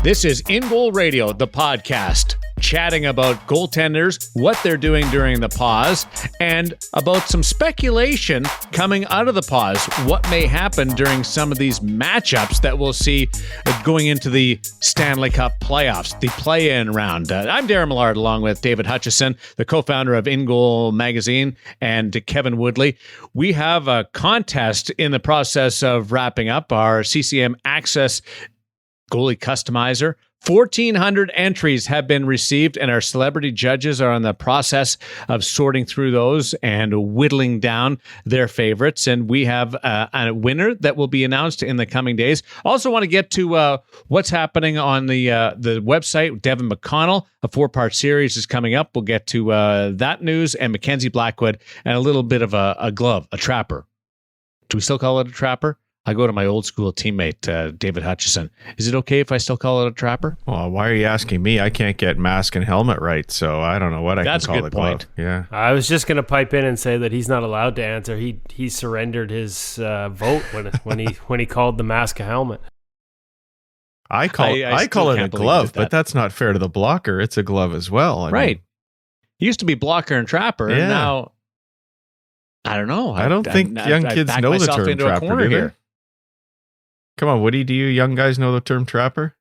This is InGoal Radio, the podcast, chatting about goaltenders, what they're doing during the pause, and about some speculation coming out of the pause, what may happen during some of these matchups that we'll see going into the Stanley Cup playoffs, the play-in round. I'm Darren Millard, along with David Hutchison, the co-founder of InGoal Magazine, and Kevin Woodley. We have a contest in the process of wrapping up, our CCM Access Goalie Customizer. 1,400 entries have been received, and our celebrity judges are in the process of sorting through those and whittling down their favorites. And we have a winner that will be announced in the coming days. Also want to get to what's happening on the website. Devin McConnell, a 4-part series is coming up. We'll get to that news, and Mackenzie Blackwood, and a little bit of a glove, a trapper. Do we still call it a trapper? I go to my old school teammate, David Hutchison. Is it okay if I still call it a trapper? Well, why are you asking me? I can't get mask and helmet right, so I don't know what That's I can call a it. good point. Yeah. I was just going to pipe in and say that he's not allowed to answer. He surrendered his vote when he called the mask a helmet. I call it a glove, but that's not fair to the blocker. It's a glove as well. I mean, It used to be blocker and trapper, and now I don't know. I don't think young kids know the term trapper, do they? Come on, Woody, do you young guys know the term trapper?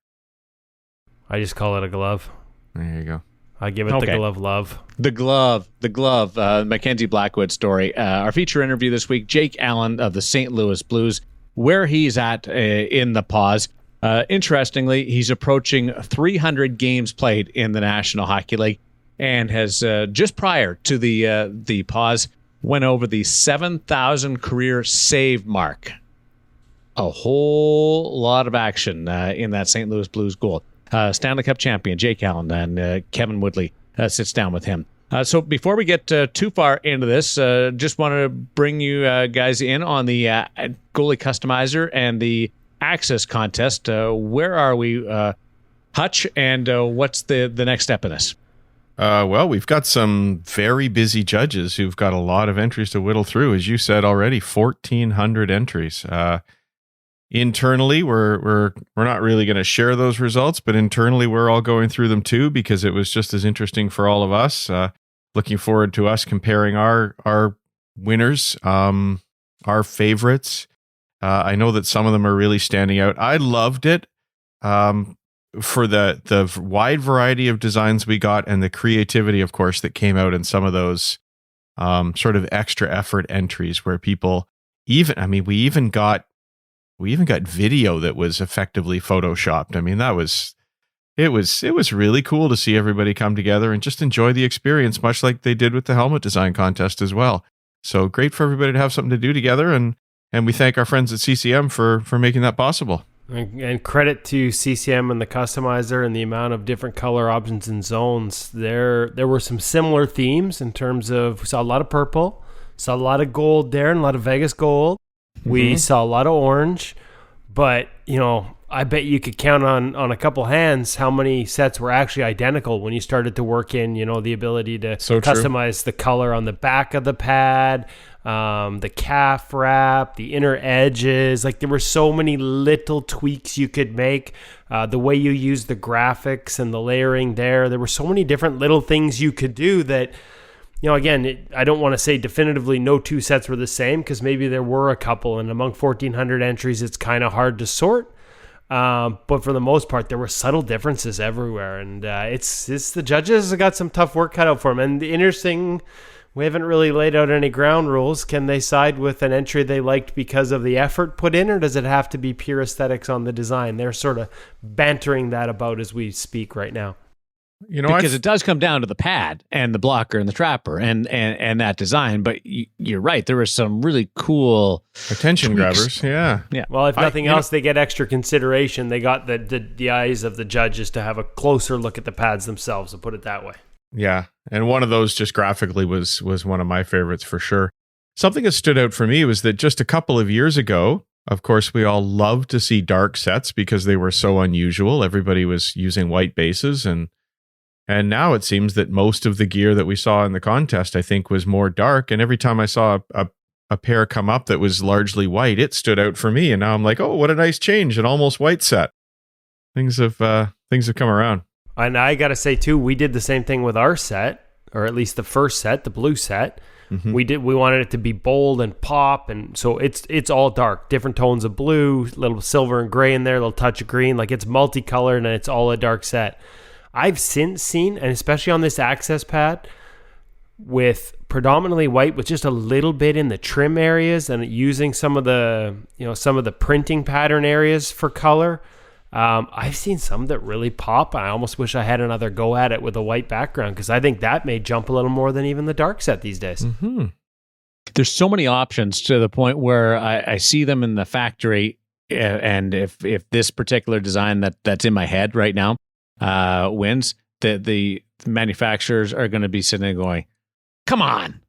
I just call it a glove. There you go. I give it the glove love. The glove, Mackenzie Blackwood story. Our feature interview this week, Jake Allen of the St. Louis Blues, where he's at in the pause. Interestingly, he's approaching 300 games played in the National Hockey League, and has just prior to the pause went over the 7,000 career save mark. A whole lot of action in that St. Louis Blues goal. Stanley Cup champion Jake Allen, and Kevin Woodley sits down with him. So before we get too far into this, just want to bring you guys in on the goalie customizer and the access contest. Where are we, Hutch, and what's the next step in this? Well, we've got some very busy judges who've got a lot of entries to whittle through. As you said already, 1,400 entries. Internally, we're not really going to share those results, but internally we're all going through them too, because it was just as interesting for all of us. Looking forward to us comparing our winners, our favorites. I know that some of them are really standing out. I loved it for the wide variety of designs we got, and the creativity, of course, that came out in some of those sort of extra effort entries where people we even got video that was effectively photoshopped. I mean, it was really cool to see everybody come together and just enjoy the experience, much like they did with the helmet design contest as well. So great for everybody to have something to do together, and we thank our friends at CCM for making that possible. And credit to CCM and the customizer and the amount of different color options and zones. There were some similar themes in terms of, we saw a lot of purple, saw a lot of gold there, and a lot of Vegas gold. We saw a lot of orange, but I bet you could count on a couple hands how many sets were actually identical when you started to work in, the ability to customize the color on the back of the pad, the calf wrap, the inner edges. Like, there were so many little tweaks you could make. The way you use the graphics and the layering there were so many different little things you could do that, again, I don't want to say definitively no two sets were the same, because maybe there were a couple, and among 1,400 entries, it's kind of hard to sort. But for the most part, there were subtle differences everywhere, and it's the judges have got some tough work cut out for them. And the interesting, we haven't really laid out any ground rules. Can they side with an entry they liked because of the effort put in, or does it have to be pure aesthetics on the design? They're sort of bantering that about as we speak right now. Because it does come down to the pad and the blocker and the trapper and that design. But you're right. There were some really cool attention grabbers. Yeah. Well, if nothing else, they get extra consideration. They got the eyes of the judges to have a closer look at the pads themselves, to put it that way. Yeah. And one of those just graphically was one of my favorites for sure. Something that stood out for me was that just a couple of years ago, of course, we all loved to see dark sets because they were so unusual. Everybody was using white bases, and now it seems that most of the gear that we saw in the contest, I think, was more dark. And every time I saw a pair come up that was largely white, it stood out for me. And now I'm like, oh, what a nice change, an almost white set. things have come around. And I got to say too, we did the same thing with our set, or at least the first set, the blue set. Mm-hmm. We wanted it to be bold and pop, and so it's all dark, different tones of blue, little silver and gray in there, a little touch of green, like it's multicolored and it's all a dark set. I've since seen, and especially on this access pad, with predominantly white with just a little bit in the trim areas and using some of the printing pattern areas for color. I've seen some that really pop. I almost wish I had another go at it with a white background, because I think that may jump a little more than even the dark set these days. Mm-hmm. There's so many options to the point where I see them in the factory, and if this particular design that's in my head right now wins, the manufacturers are going to be sitting there going, come on,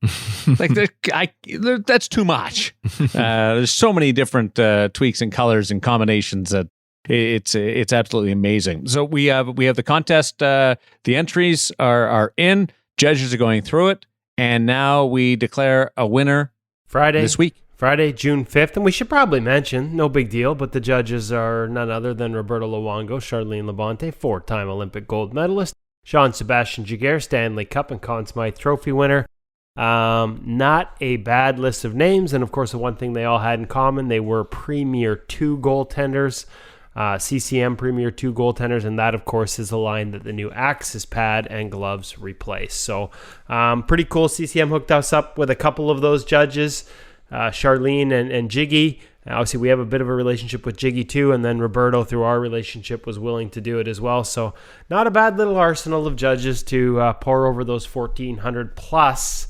that's too much. There's so many different tweaks and colors and combinations that it's absolutely amazing. So we have the contest. The entries are in. Judges are going through it, and now we declare a winner this week. Friday, June 5th. And we should probably mention, no big deal, but the judges are none other than Roberto Luongo, Charlene Labonte, 4-time Olympic gold medalist, Jean-Sebastian Giguère, Stanley Cup and Conn Smythe Trophy winner. Not a bad list of names. And of course, the one thing they all had in common, they were Premier 2 goaltenders. CCM Premier 2 goaltenders, and that of course is a line that the new Axis pad and gloves replace. So pretty cool. CCM hooked us up with a couple of those judges, Charlene and Jiggy. Obviously we have a bit of a relationship with Jiggy too, and then Roberto through our relationship was willing to do it as well. So not a bad little arsenal of judges to pour over those 1,400 plus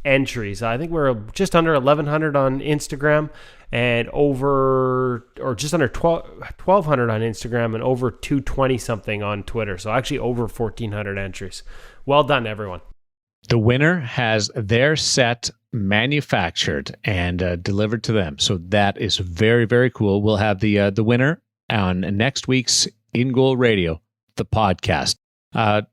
entries. I think we're just under 1,100 on Instagram, and just under 1,200 on Instagram, and over 220 something on Twitter. So actually over 1,400 entries. Well done, everyone. The winner has their set manufactured and delivered to them. So that is very, very cool. We'll have the winner on next week's InGoal Radio, the podcast.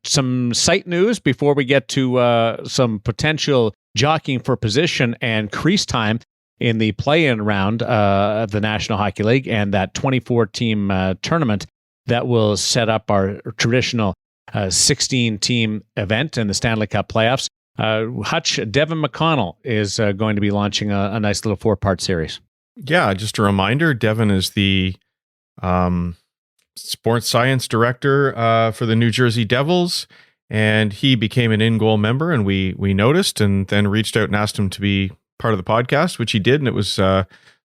Some site news before we get to some potential jockeying for position and crease time in the play-in round of the National Hockey League and that 24-team tournament that will set up our traditional 16-team event in the Stanley Cup playoffs. Hutch, Devin McConnell is going to be launching a nice little 4-part series. Yeah, just a reminder, Devin is the sports science director for the New Jersey Devils, and he became an InGoal member, and we noticed and then reached out and asked him to be part of the podcast, which he did, and it was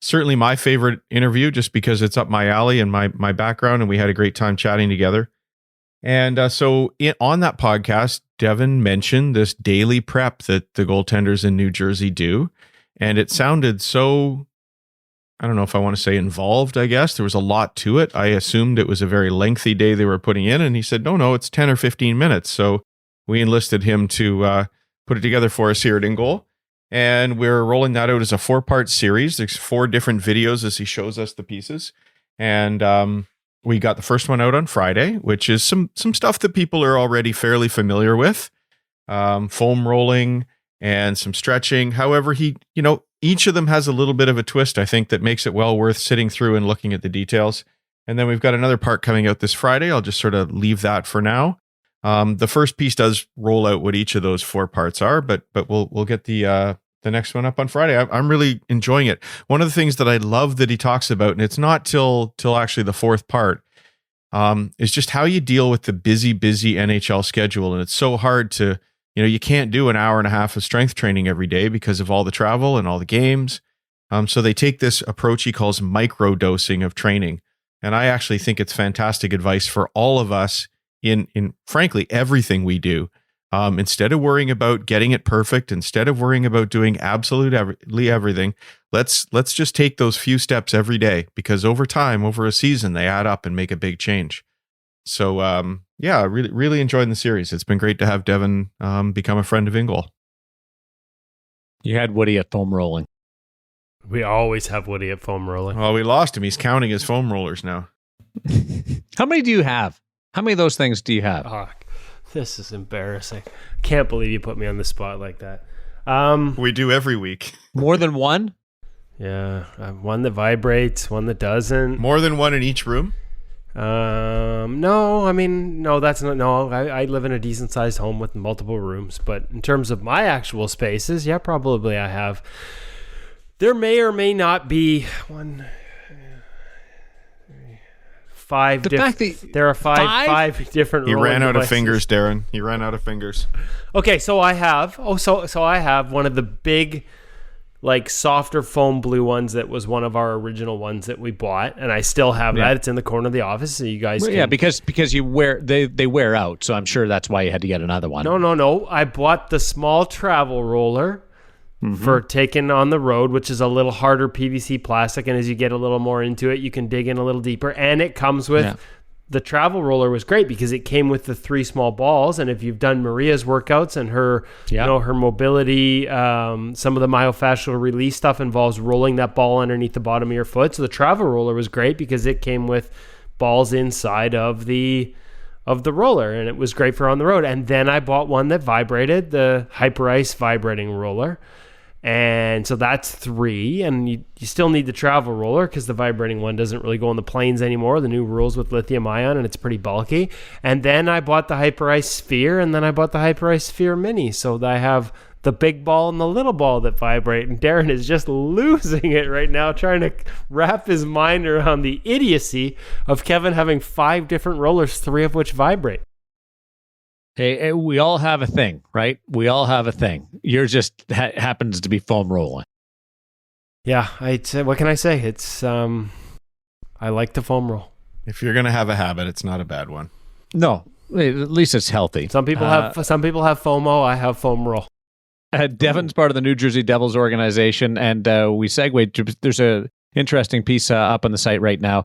certainly my favorite interview just because it's up my alley and my background, and we had a great time chatting together. And on that podcast, Devin mentioned this daily prep that the goaltenders in New Jersey do, and it sounded so, I don't know if I want to say involved, I guess. There was a lot to it. I assumed it was a very lengthy day they were putting in, and he said, no, it's 10 or 15 minutes. So we enlisted him to put it together for us here at InGoal. And we're rolling that out as a 4-part series. There's 4 different videos as he shows us the pieces. And we got the first one out on Friday, which is some stuff that people are already fairly familiar with. Foam rolling and some stretching. However, each of them has a little bit of a twist, I think, that makes it well worth sitting through and looking at the details. And then we've got another part coming out this Friday. I'll just sort of leave that for now. The first piece does roll out what each of those 4 parts are, but we'll get the next one up on Friday. I'm really enjoying it. One of the things that I love that he talks about, and it's not till actually the 4th part, is just how you deal with the busy NHL schedule. And it's so hard to, you can't do an hour and a half of strength training every day because of all the travel and all the games. So they take this approach he calls micro dosing of training. And I actually think it's fantastic advice for all of us in frankly everything we do. Instead of worrying about getting it perfect, instead of worrying about doing absolutely everything, let's just take those few steps every day, because over time, over a season, they add up and make a big change. So really, really enjoying the series. It's been great to have Devin become a friend of InGoal. You had Woody at foam rolling. We always have Woody at foam rolling. Well, we lost him. He's counting his foam rollers now. How many do you have? How many of those things do you have? Oh, this is embarrassing. Can't believe you put me on the spot like that. We do every week. More than one? Yeah. One that vibrates, one that doesn't. More than one in each room? No, I mean, no, that's not, no, I live in a decent sized home with multiple rooms, but in terms of my actual spaces, yeah, probably I have. There may or may not be five. There are five different. He ran out of fingers, Darren. He ran out of fingers. Okay, so I have. So I have one of the big, like softer foam blue ones that was one of our original ones that we bought, and I still have that. It's in the corner of the office, so you guys. Well, yeah, because you they wear out, so I'm sure that's why you had to get another one. No. I bought the small travel roller. For taking on the road, which is a little harder PVC plastic, and as you get a little more into it, you can dig in a little deeper. And it comes with the travel roller was great because it came with the 3 small balls. And if you've done Maria's workouts and her, her mobility, some of the myofascial release stuff involves rolling that ball underneath the bottom of your foot. So the travel roller was great because it came with balls inside of the roller, and it was great for on the road. And then I bought one that vibrated, the Hyper Ice vibrating roller. And so that's 3, and you still need the travel roller because the vibrating one doesn't really go on the planes anymore. The new rules with lithium ion, and it's pretty bulky. And then I bought the Hyper Ice Sphere, and then I bought the Hyper Ice Sphere Mini. So I have the big ball and the little ball that vibrate. And Darren is just losing it right now, trying to wrap his mind around the idiocy of Kevin having 5 different rollers, 3 of which vibrate. Hey, we all have a thing, right? We all have a thing. Yours just happens to be foam rolling. Yeah, what can I say? It's I like to foam roll. If you're gonna have a habit, it's not a bad one. No, at least it's healthy. Some people have FOMO. I have foam roll. Devin's part of the New Jersey Devils organization, and we segued. There's a interesting piece up on the site right now.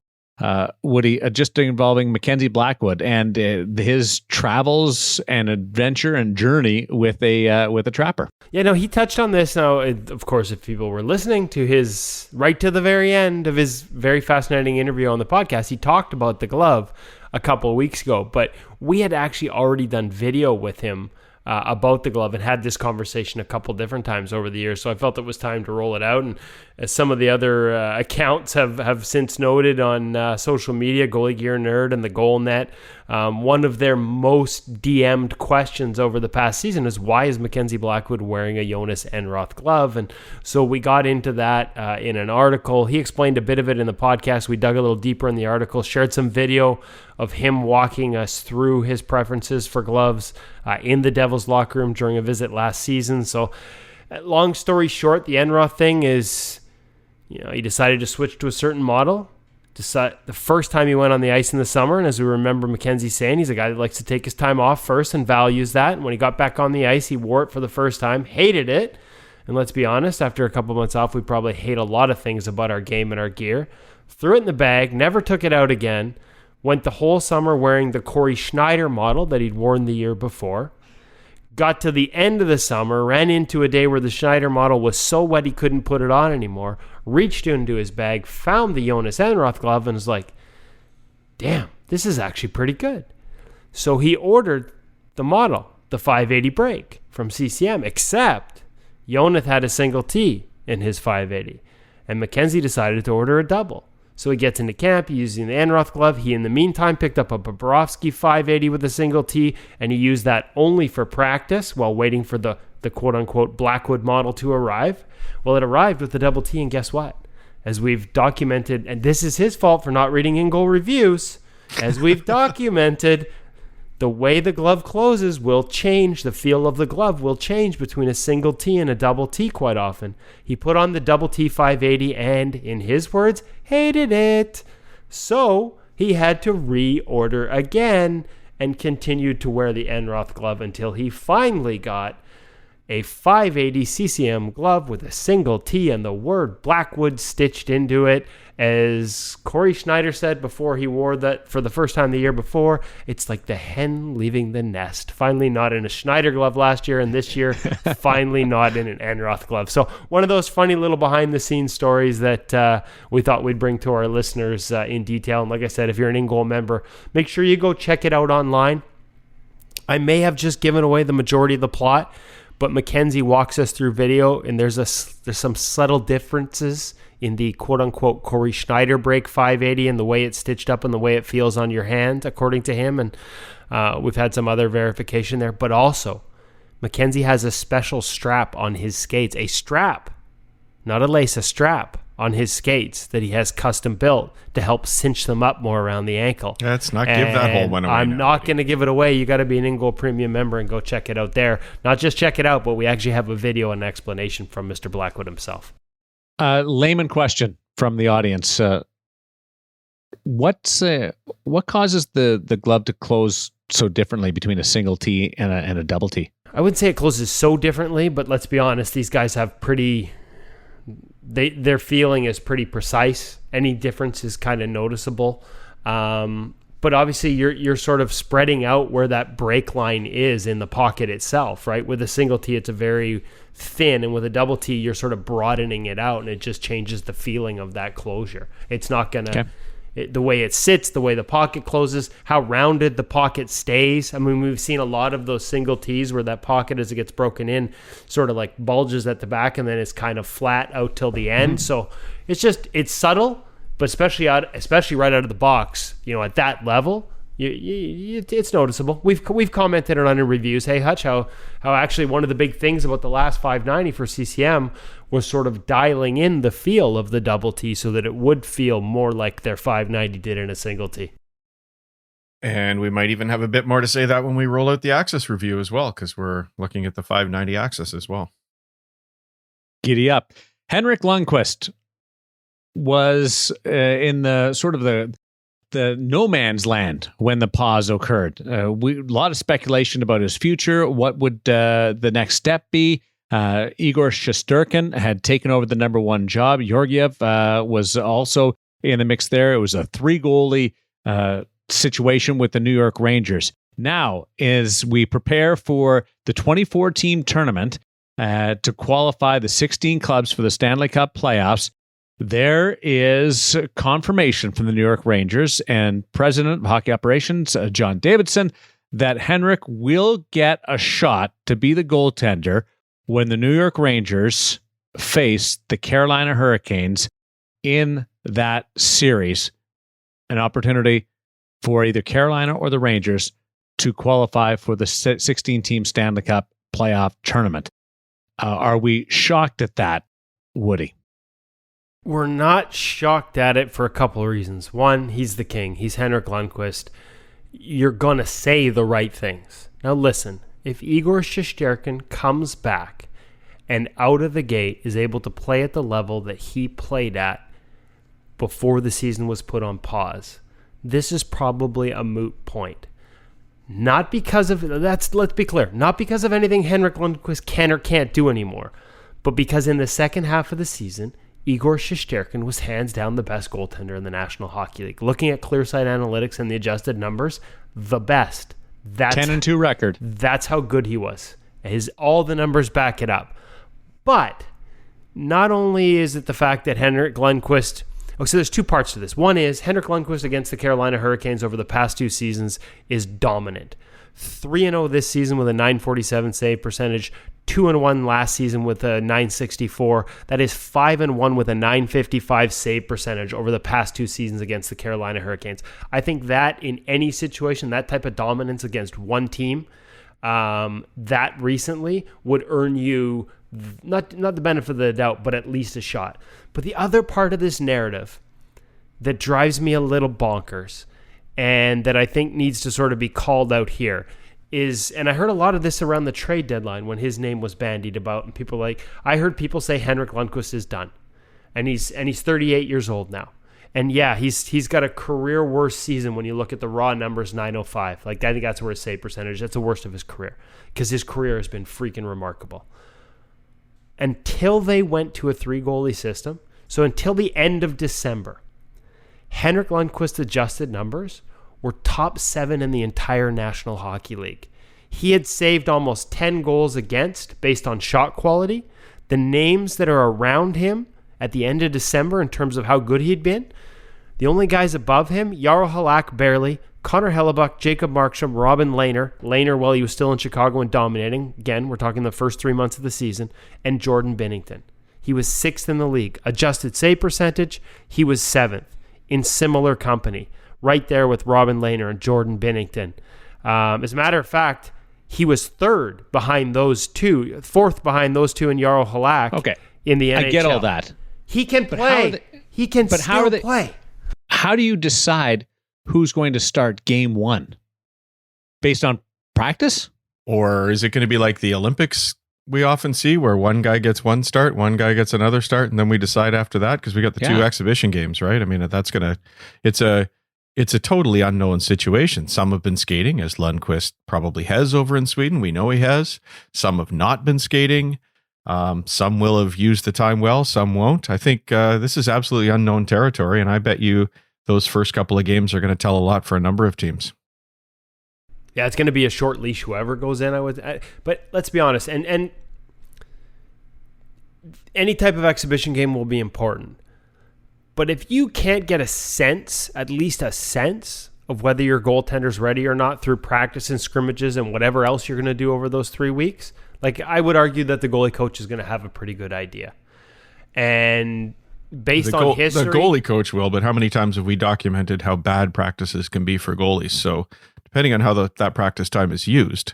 Woody, just involving Mackenzie Blackwood and his travels and adventure and journey with a trapper. Yeah, no, he touched on this. Now, of course, if people were listening to his right to the very end of his very fascinating interview on the podcast, he talked about the glove a couple of weeks ago. But we had actually already done video with him about the glove and had this conversation a couple different times over the years. So I felt it was time to roll it out. And as some of the other accounts have since noted on social media, Goalie Gear Nerd and the Goal Net, one of their most DM'd questions over the past season is, why is Mackenzie Blackwood wearing a Jonas Enroth glove? And so we got into that in an article. He explained a bit of it in the podcast. We dug a little deeper in the article, shared some video of him walking us through his preferences for gloves in the Devils locker room during a visit last season. So long story short, the Enroth thing is, he decided to switch to a certain model. The first time he went on the ice in the summer, and as we remember Mackenzie saying, he's a guy that likes to take his time off first and values that. And when he got back on the ice, he wore it for the first time, hated it. And let's be honest, after a couple months off, we probably hate a lot of things about our game and our gear. Threw it in the bag, never took it out again. Went the whole summer wearing the Corey Schneider model that he'd worn the year before. Got to the end of the summer, ran into a day where the Schneider model was so wet he couldn't put it on anymore. Reached into his bag, found the Jonas Enroth glove, and was like, damn, this is actually pretty good. So he ordered the model, the 580 break from CCM, except Jonas had a single T in his 580, and Mackenzie decided to order a double. So he gets into camp, he's using the Enroth glove. He, in the meantime, picked up a Bobrovsky 580 with a single T, and he used that only for practice while waiting for the quote-unquote Blackwood model to arrive. Well, it arrived with the double T, and guess what? As we've documented, and this is his fault for not reading InGoal reviews, as we've documented, the way the glove closes will change. The feel of the glove will change between a single T and a double T quite often. He put on the double T 580 and, in his words, hated it. So he had to reorder again and continued to wear the Enroth glove until he finally got a 580 CCM glove with a single T and the word Blackwood stitched into it. As Corey Schneider said before he wore that for the first time the year before, it's like the hen leaving the nest. Finally not in a Schneider glove last year, and this year finally not in an Enroth glove. So one of those funny little behind-the-scenes stories that we thought we'd bring to our listeners in detail. And like I said, if you're an InGoal member, make sure you go check it out online. I may have just given away the majority of the plot, but Mackenzie walks us through video, and there's some subtle differences in the quote-unquote Corey Schneider break 580 and the way it's stitched up and the way it feels on your hand, according to him. And we've had some other verification there. But also, Mackenzie has a special strap on his skates. A strap, not a lace, a strap on his skates that he has custom built to help cinch them up more around the ankle. Let's not give that whole one away. I'm not going to give it away. You got to be an InGoal Premium member and go check it out there. Not just check it out, but we actually have a video and explanation from Mr. Blackwood himself. Layman question from the audience. What causes the glove to close so differently between a single T and a double T? I wouldn't say it closes so differently, but let's be honest, these guys have their feeling is pretty precise. Any difference is kind of noticeable. But obviously you're sort of spreading out where that break line is in the pocket itself, right? With a single T, it's a very thin, and with a double T, you're sort of broadening it out, and it just changes the feeling of that closure. It's not going to... the way it sits, the way the pocket closes, how rounded the pocket stays. I mean, we've seen a lot of those single Ts where that pocket, as it gets broken in, sort of like bulges at the back and then it's kind of flat out till the end. So it's subtle, but especially right out of the box, at that level, it's noticeable. We've commented on our reviews. Hey, Hutch, how actually one of the big things about the last 590 for CCM was sort of dialing in the feel of the double T so that it would feel more like their 590 did in a single T. And we might even have a bit more to say that when we roll out the Axis review as well, because we're looking at the 590 Axis as well. Giddy up. Henrik Lundqvist was in the sort of the no man's land when the pause occurred. A lot of speculation about his future. What would the next step be? Igor Shesterkin had taken over the number one job. Georgiev was also in the mix there. It was a 3-goalie situation with the New York Rangers. Now, as we prepare for the 24-team tournament to qualify the 16 clubs for the Stanley Cup playoffs, there is confirmation from the New York Rangers and President of Hockey Operations, John Davidson, that Henrik will get a shot to be the goaltender when the New York Rangers face the Carolina Hurricanes in that series. An opportunity for either Carolina or the Rangers to qualify for the 16-team Stanley Cup playoff tournament. Are we shocked at that, Woody? We're not shocked at it for a couple of reasons. One, he's the king. He's Henrik Lundqvist. You're going to say the right things. Now listen, if Igor Shesterkin comes back and out of the gate is able to play at the level that he played at before the season was put on pause, this is probably a moot point. Not because of, let's be clear, not because of anything Henrik Lundqvist can or can't do anymore, but because in the second half of the season, Igor Shesterkin was hands down the best goaltender in the National Hockey League. Looking at ClearSight Analytics and the adjusted numbers, the best. That's 10-2 record. That's how good he was. All the numbers back it up. But not only is it the fact that Henrik Lundqvist... so there's two parts to this. One is Henrik Lundqvist against the Carolina Hurricanes over the past 2 seasons is dominant. 3-0 this season with a .947 save percentage, 2-1 last season with a .964. That is 5-1 with a .955 save percentage over the past 2 seasons against the Carolina Hurricanes. I think that in any situation, that type of dominance against one team, that recently would earn you not the benefit of the doubt, but at least a shot. But the other part of this narrative that drives me a little bonkers and that I think needs to sort of be called out here is, and I heard a lot of this around the trade deadline when his name was bandied about, and I heard people say Henrik Lundqvist is done, and he's 38 years old now, and yeah, he's got a career worst season when you look at the raw numbers, .905. Like I think that's where his save percentage. That's the worst of his career because his career has been freaking remarkable. Until they went to a 3-goalie system, so until the end of December, Henrik Lundqvist's adjusted numbers were top 7 in the entire National Hockey League. He had saved almost 10 goals against based on shot quality. The names that are around him at the end of December in terms of how good he'd been, the only guys above him, Jarro Halak barely, Connor Hellebuck, Jacob Markstrom, Robin Lehner while he was still in Chicago and dominating. Again, we're talking the first 3 months of the season, and Jordan Binnington. He was 6th in the league. Adjusted save percentage, he was 7th in similar company, right there with Robin Lehner and Jordan Binnington. As a matter of fact, he was 3rd behind those two, 4th behind those two in Jarl Halak in the NHL. I get all that. He can play. He can still play. How do you decide who's going to start game 1? Based on practice? Or is it going to be like the Olympics we often see where one guy gets one start, one guy gets another start, and then we decide after that? Because we got the 2 exhibition games, right? I mean, it's a totally unknown situation. Some have been skating, as Lundqvist probably has over in Sweden. We know he has. Some have not been skating. Some will have used the time well, some won't. I think this is absolutely unknown territory, and I bet you those first couple of games are going to tell a lot for a number of teams. Yeah, it's going to be a short leash whoever goes in. But let's be honest, and any type of exhibition game will be important. But if you can't get a sense, at least a sense, of whether your goaltender's ready or not through practice and scrimmages and whatever else you're going to do over those 3 weeks, like I would argue that the goalie coach is going to have a pretty good idea. And based on history, the goalie coach will. But how many times have we documented how bad practices can be for goalies? So depending on how that practice time is used,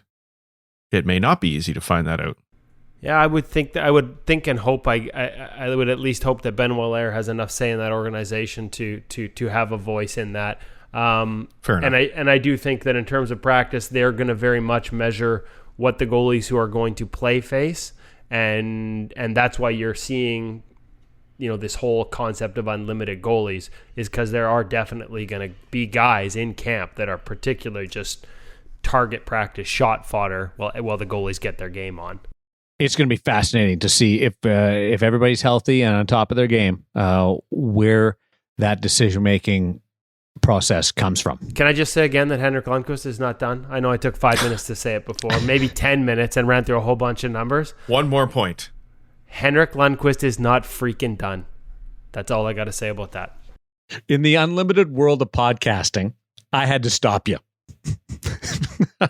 it may not be easy to find that out. Yeah, I would think and hope I would at least hope that Ben Waller has enough say in that organization to have a voice in that. Fair enough. And I do think that in terms of practice, they're going to very much measure what the goalies who are going to play face, and that's why you're seeing, this whole concept of unlimited goalies is because there are definitely going to be guys in camp that are particularly just target practice shot fodder while the goalies get their game on. It's going to be fascinating to see if everybody's healthy and on top of their game, where that decision-making process comes from. Can I just say again that Henrik Lundqvist is not done? I know I took 5 minutes to say it before, maybe 10 minutes, and ran through a whole bunch of numbers. One more point. Henrik Lundqvist is not freaking done. That's all I got to say about that. In the unlimited world of podcasting, I had to stop you. I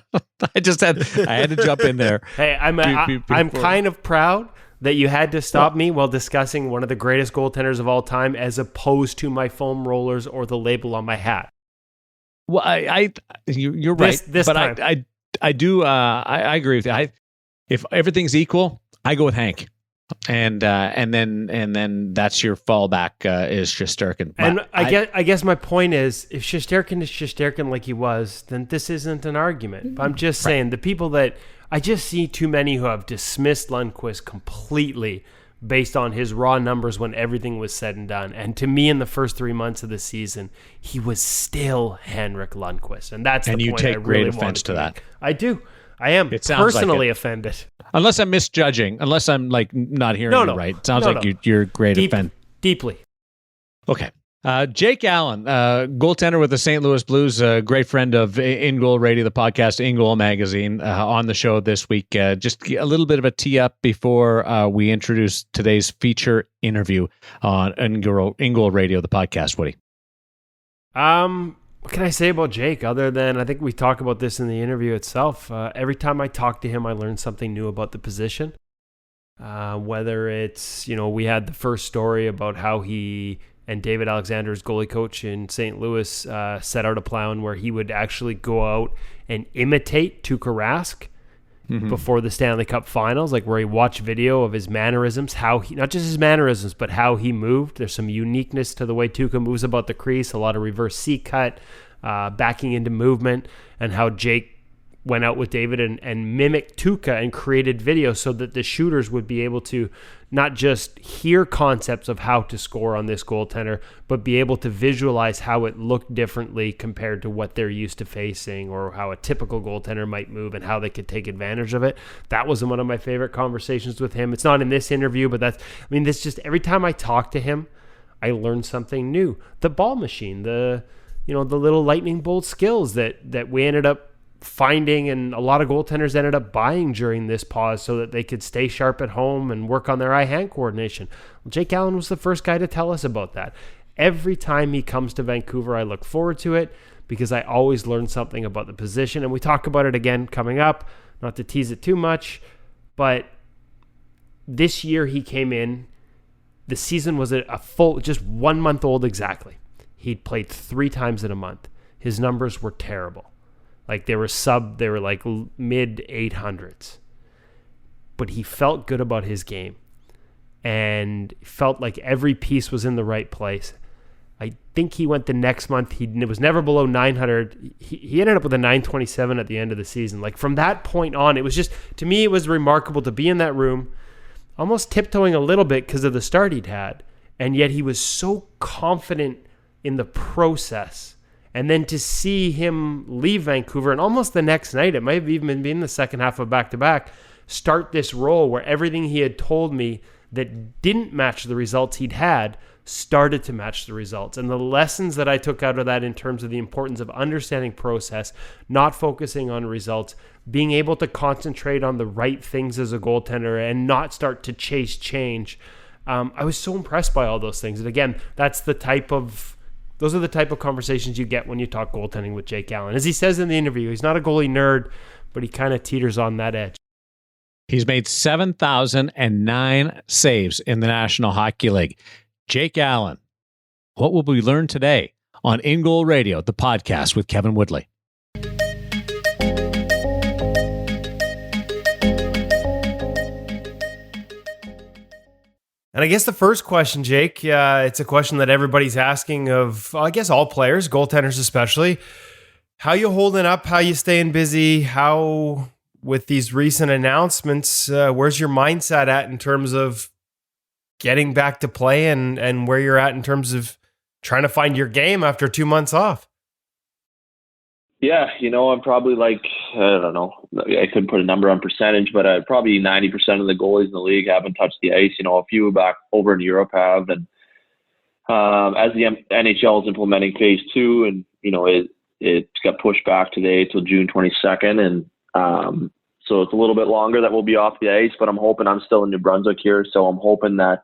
had to jump in there. Hey, I'm kind of proud that you had to stop me while discussing one of the greatest goaltenders of all time, as opposed to my foam rollers or the label on my hat. Well, you're right. This but time. I do. I agree with you. If everything's equal, I go with Hank, and then that's your fallback is Shesterkin. And I guess my point is, if Shesterkin is Shesterkin like he was, then this isn't an argument. But I'm just saying, the people that I just see too many who have dismissed Lundqvist completely based on his raw numbers when everything was said and done. And to me, in the first 3 months of the season, he was still Henrik Lundqvist, and that's the point. And you take great offense to that. I do. I am personally offended. Unless I'm misjudging, unless I'm like not hearing you right. It sounds like you're great offended. Deeply. Okay. Jake Allen, goaltender with the St. Louis Blues, a great friend of InGoal Radio, the podcast, InGoal Magazine, on the show this week. Just a little bit of a tee up before we introduce today's feature interview on InGoal Radio, the podcast, Woody. What can I say about Jake other than I think we talk about this in the interview itself? Every time I talk to him, I learn something new about the position. Whether it's, we had the first story about how he and David Alexander's goalie coach in St. Louis set out a plan where he would actually go out and imitate Tuukka Rask before the Stanley Cup Finals, like where he watched video of his mannerisms, how he, not just his mannerisms, but how he moved. There's some uniqueness to the way Tuukka moves about the crease, a lot of reverse C-cut, backing into movement, and how Jake went out with David and mimicked Tuukka and created videos so that the shooters would be able to not just hear concepts of how to score on this goaltender, but be able to visualize how it looked differently compared to what they're used to facing, or how a typical goaltender might move and how they could take advantage of it. That was one of my favorite conversations with him. It's not in this interview, but this just, every time I talk to him, I learn something new. The ball machine, the little lightning bolt skills that we ended up finding, and a lot of goaltenders ended up buying during this pause so that they could stay sharp at home and work on their eye-hand coordination. Well, Jake Allen was the first guy to tell us about that. Every time he comes to Vancouver, I look forward to it because I always learn something about the position, and we talk about it again coming up, not to tease it too much, but this year he came in the season was a full, just 1 month old exactly. He'd played 3 times in a month. His numbers were terrible. Like they were like mid 800s. But he felt good about his game and felt like every piece was in the right place. I think he went the next month. He was never below 900. He ended up with a 927 at the end of the season. Like from that point on, it was just, to me, it was remarkable to be in that room, almost tiptoeing a little bit because of the start he'd had. And yet he was so confident in the process. And then to see him leave Vancouver and almost the next night, it might have even been the second half of back-to-back, start this role where everything he had told me that didn't match the results he'd had started to match the results. And the lessons that I took out of that in terms of the importance of understanding process, not focusing on results, being able to concentrate on the right things as a goaltender and not start to chase change. I was so impressed by all those things. And again, those are the type of conversations you get when you talk goaltending with Jake Allen. As he says in the interview, he's not a goalie nerd, but he kind of teeters on that edge. He's made 7,009 saves in the National Hockey League. Jake Allen, what will we learn today on InGoal Radio, the podcast with Kevin Woodley? And I guess the first question, Jake, it's a question that everybody's asking of, I guess, all players, goaltenders especially. How you holding up? How you staying busy? How, with these recent announcements, where's your mindset at in terms of getting back to play and where you're at in terms of trying to find your game after 2 months off? Yeah, I'm probably like, I don't know, I couldn't put a number on percentage, but probably 90% of the goalies in the league haven't touched the ice. A few back over in Europe have. And as the NHL is implementing phase 2, and, it got pushed back today till June 22nd. And so it's a little bit longer that we'll be off the ice, but I'm still in New Brunswick here. So I'm hoping that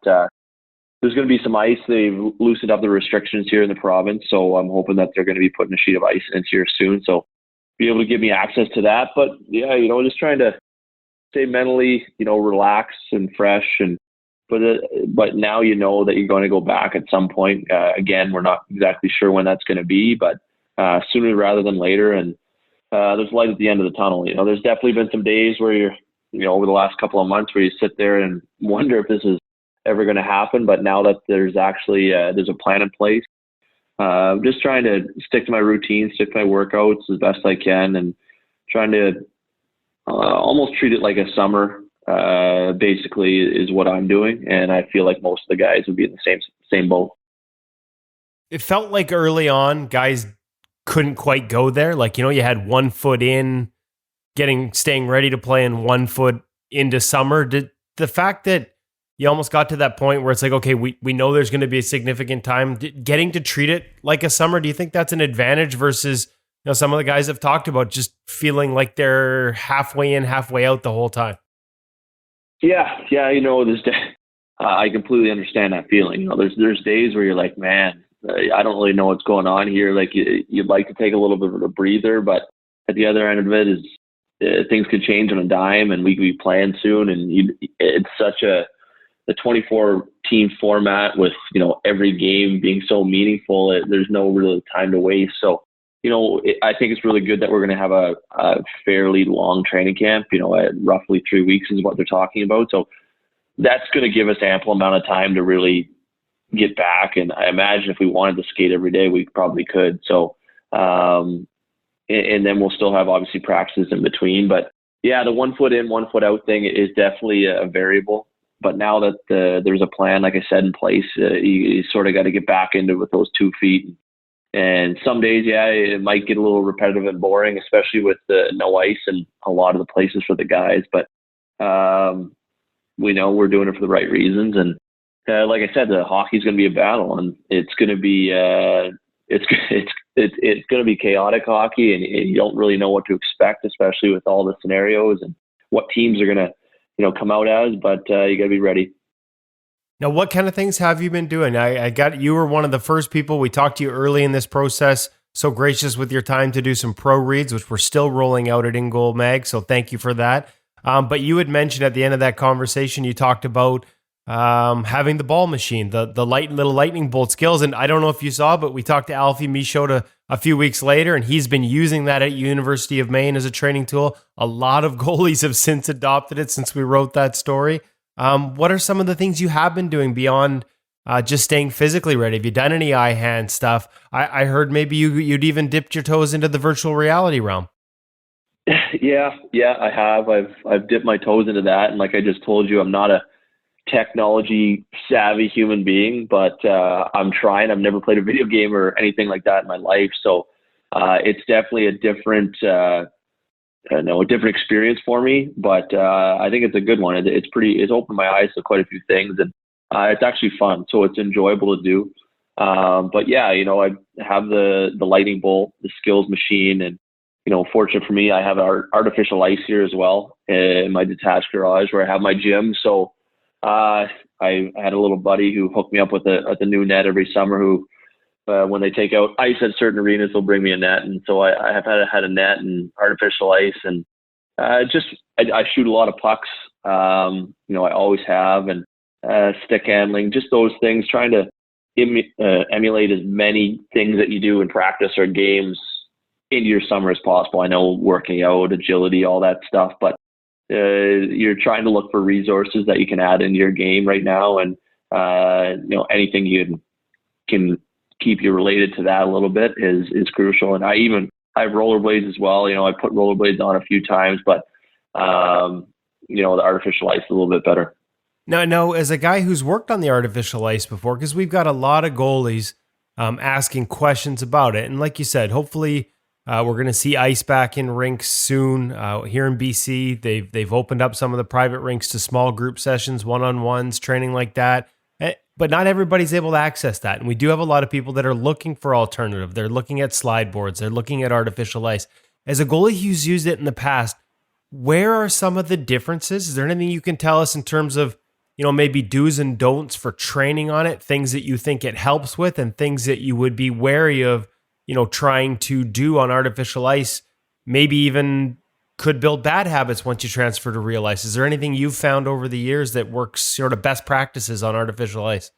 there's going to be some ice. They've loosened up the restrictions here in the province. So I'm hoping that they're going to be putting a sheet of ice in here soon. So be able to give me access to that. But yeah, just trying to stay mentally, relaxed and fresh. But now that you're going to go back at some point. Again, we're not exactly sure when that's going to be, but sooner rather than later. And there's light at the end of the tunnel. There's definitely been some days where you're, over the last couple of months where you sit there and wonder if this is ever going to happen. But now that there's actually, there's a plan in place, just trying to stick to my routine, stick to my workouts as best I can, and trying to almost treat it like a summer, basically is what I'm doing. And I feel like most of the guys would be in the same boat. It felt like early on, guys couldn't quite go there. Like, you had 1 foot in staying ready to play and 1 foot into summer. Did the fact that you almost got to that point where it's like, okay, we know there's going to be a significant time, getting to treat it like a summer, do you think that's an advantage versus, some of the guys have talked about just feeling like they're halfway in, halfway out the whole time? Yeah. I completely understand that feeling. There's days where you're like, man, I don't really know what's going on here. Like you'd like to take a little bit of a breather, but at the other end of it is things could change on a dime, and we could be playing soon. And it's such the 24 team format with, every game being so meaningful. There's no real time to waste. So, I think it's really good that we're going to have a fairly long training camp, at roughly 3 weeks is what they're talking about. So that's going to give us ample amount of time to really get back. And I imagine if we wanted to skate every day, we probably could. So, and then we'll still have obviously practices in between. But yeah, the 1 foot in, 1 foot out thing is definitely a variable. But now that there's a plan, like I said, in place, you sort of got to get back into it with those 2 feet. And some days, yeah, it might get a little repetitive and boring, especially with no ice and a lot of the places for the guys. But we know we're doing it for the right reasons. And like I said, the hockey's going to be a battle, and it's going to be it's going to be chaotic hockey, and you don't really know what to expect, especially with all the scenarios and what teams are going to come out as. But you got to be ready. Now, what kind of things have you been doing? You were one of the first people. We talked to you early in this process. So gracious with your time to do some pro reads, which we're still rolling out at InGoal Mag. So thank you for that. But you had mentioned at the end of that conversation, you talked about having the ball machine, the little lightning bolt skills. And I don't know if you saw, but we talked to Alfie Michaud a few weeks later, and he's been using that at University of Maine as a training tool. A lot of goalies have since adopted it since we wrote that story. What are some of the things you have been doing beyond just staying physically ready? Have you done any eye-hand stuff? I heard maybe you'd even dipped your toes into the virtual reality realm. Yeah, I have. I've dipped my toes into that, and like I just told you, I'm not a technology savvy human being, but I'm trying. I've never played a video game or anything like that in my life, so it's definitely a different experience for me. But I think it's a good one. It's opened my eyes to quite a few things, and it's actually fun, so it's enjoyable to do. But yeah, I have the lightning bolt, the skills machine, and fortunate for me, I have artificial ice here as well in my detached garage where I have my gym. So I had a little buddy who hooked me up with a new net every summer who, when they take out ice at certain arenas, they'll bring me a net. And so I have had a net and artificial ice, and I shoot a lot of pucks. I always have, and stick handling, just those things, trying to emulate as many things that you do in practice or games into your summer as possible. I know working out, agility, all that stuff, but you're trying to look for resources that you can add into your game right now, and anything you can keep you related to that a little bit is crucial. And I have rollerblades as well. I put rollerblades on a few times, but the artificial ice is a little bit better. No, as a guy who's worked on the artificial ice before, because we've got a lot of goalies asking questions about it, and like you said, hopefully we're going to see ice back in rinks soon. Here in BC, they've opened up some of the private rinks to small group sessions, one-on-ones, training like that. But not everybody's able to access that. And we do have a lot of people that are looking for alternative. They're looking at slide boards. They're looking at artificial ice. As a goalie who's used it in the past, where are some of the differences? Is there anything you can tell us in terms of, maybe do's and don'ts for training on it, things that you think it helps with, and things that you would be wary of, trying to do on artificial ice, maybe even could build bad habits once you transfer to real ice? Is there anything you've found over the years that works sort of best practices on artificial ice?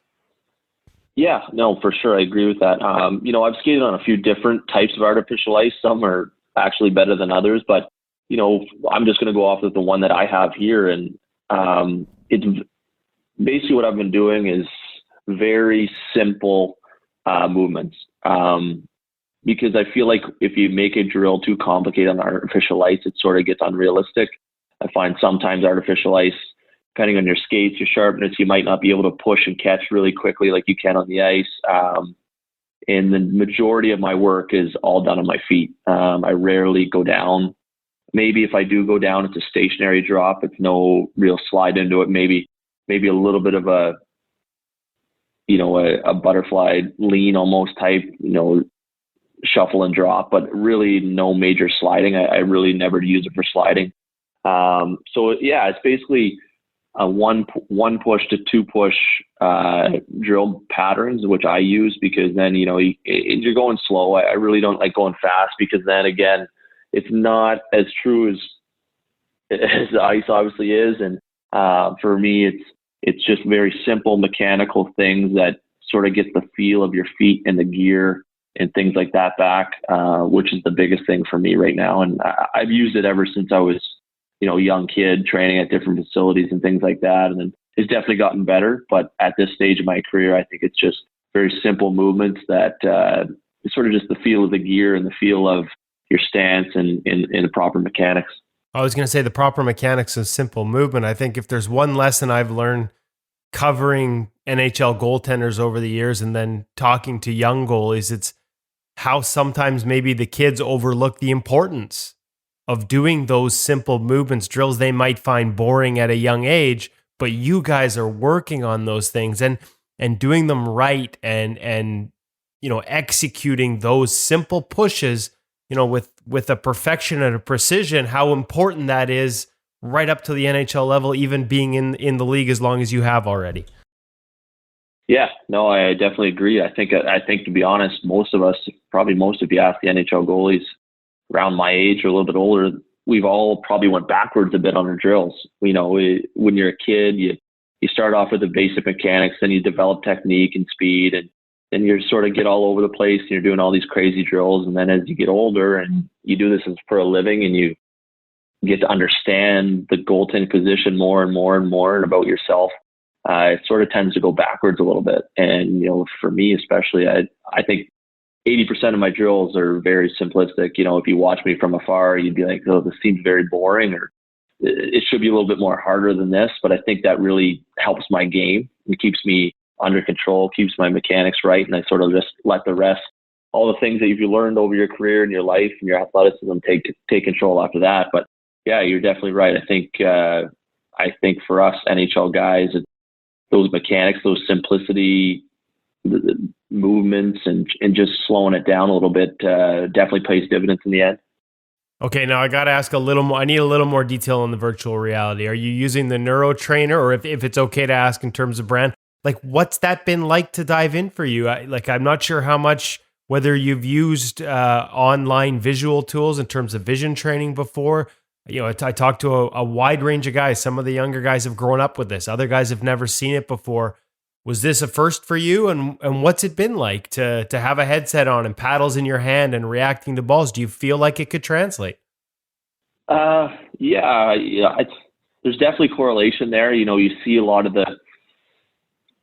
Yeah, no, for sure. I agree with that. I've skated on a few different types of artificial ice. Some are actually better than others, but, I'm just going to go off with the one that I have here. And it's basically what I've been doing is very simple movements. Because I feel like if you make a drill too complicated on artificial ice, it sort of gets unrealistic. I find sometimes artificial ice, depending on your skates, your sharpness, you might not be able to push and catch really quickly like you can on the ice. And the majority of my work is all done on my feet. I rarely go down. Maybe if I do go down, it's a stationary drop. It's no real slide into it. Maybe a little bit of a butterfly lean almost type, shuffle and drop, but really no major sliding. I really never use it for sliding. So yeah, it's basically a one push to two push drill patterns, which I use because then, you're going slow. I really don't like going fast because then again, it's not as true as the ice obviously is. And for me, it's just very simple mechanical things that sort of get the feel of your feet and the gear and things like that back, which is the biggest thing for me right now. And I've used it ever since I was, young kid training at different facilities and things like that. And then it's definitely gotten better. But at this stage of my career, I think it's just very simple movements that it's sort of just the feel of the gear and the feel of your stance and the proper mechanics. I was going to say the proper mechanics of simple movement. I think if there's one lesson I've learned covering NHL goaltenders over the years and then talking to young goalies, it's how sometimes maybe the kids overlook the importance of doing those simple movements, drills they might find boring at a young age, but you guys are working on those things and doing them right and executing those simple pushes, with a perfection and a precision, how important that is right up to the NHL level, even being in the league as long as you have already. Yeah, no, I definitely agree. I think to be honest, most of if you ask the NHL goalies around my age or a little bit older, we've all probably went backwards a bit on our drills. When you're a kid, you start off with the basic mechanics, then you develop technique and speed, and then you sort of get all over the place and you're doing all these crazy drills. And then as you get older and you do this for a living and you get to understand the goaltending position more and more and more and about yourself, it sort of tends to go backwards a little bit. And, for me, especially, I think 80% of my drills are very simplistic. If you watch me from afar, you'd be like, oh, this seems very boring, or it should be a little bit more harder than this. But I think that really helps my game. It keeps me under control, keeps my mechanics right. And I sort of just let the rest, all the things that you've learned over your career and your life and your athleticism take control after that. But yeah, you're definitely right. I think for us NHL guys, those mechanics, those simplicity, the movements, and just slowing it down a little bit definitely pays dividends in the end. Okay, now I got to ask a little more. I need a little more detail on the virtual reality. Are you using the Neuro Trainer, or if it's okay to ask in terms of brand, like what's that been like to dive in for you? I'm not sure how much, whether you've used online visual tools in terms of vision training before. I talked to a wide range of guys. Some of the younger guys have grown up with this. Other guys have never seen it before. Was this a first for you? And what's it been like to have a headset on and paddles in your hand and reacting to balls? Do you feel like it could translate? Yeah. There's definitely correlation there. You see a lot of the,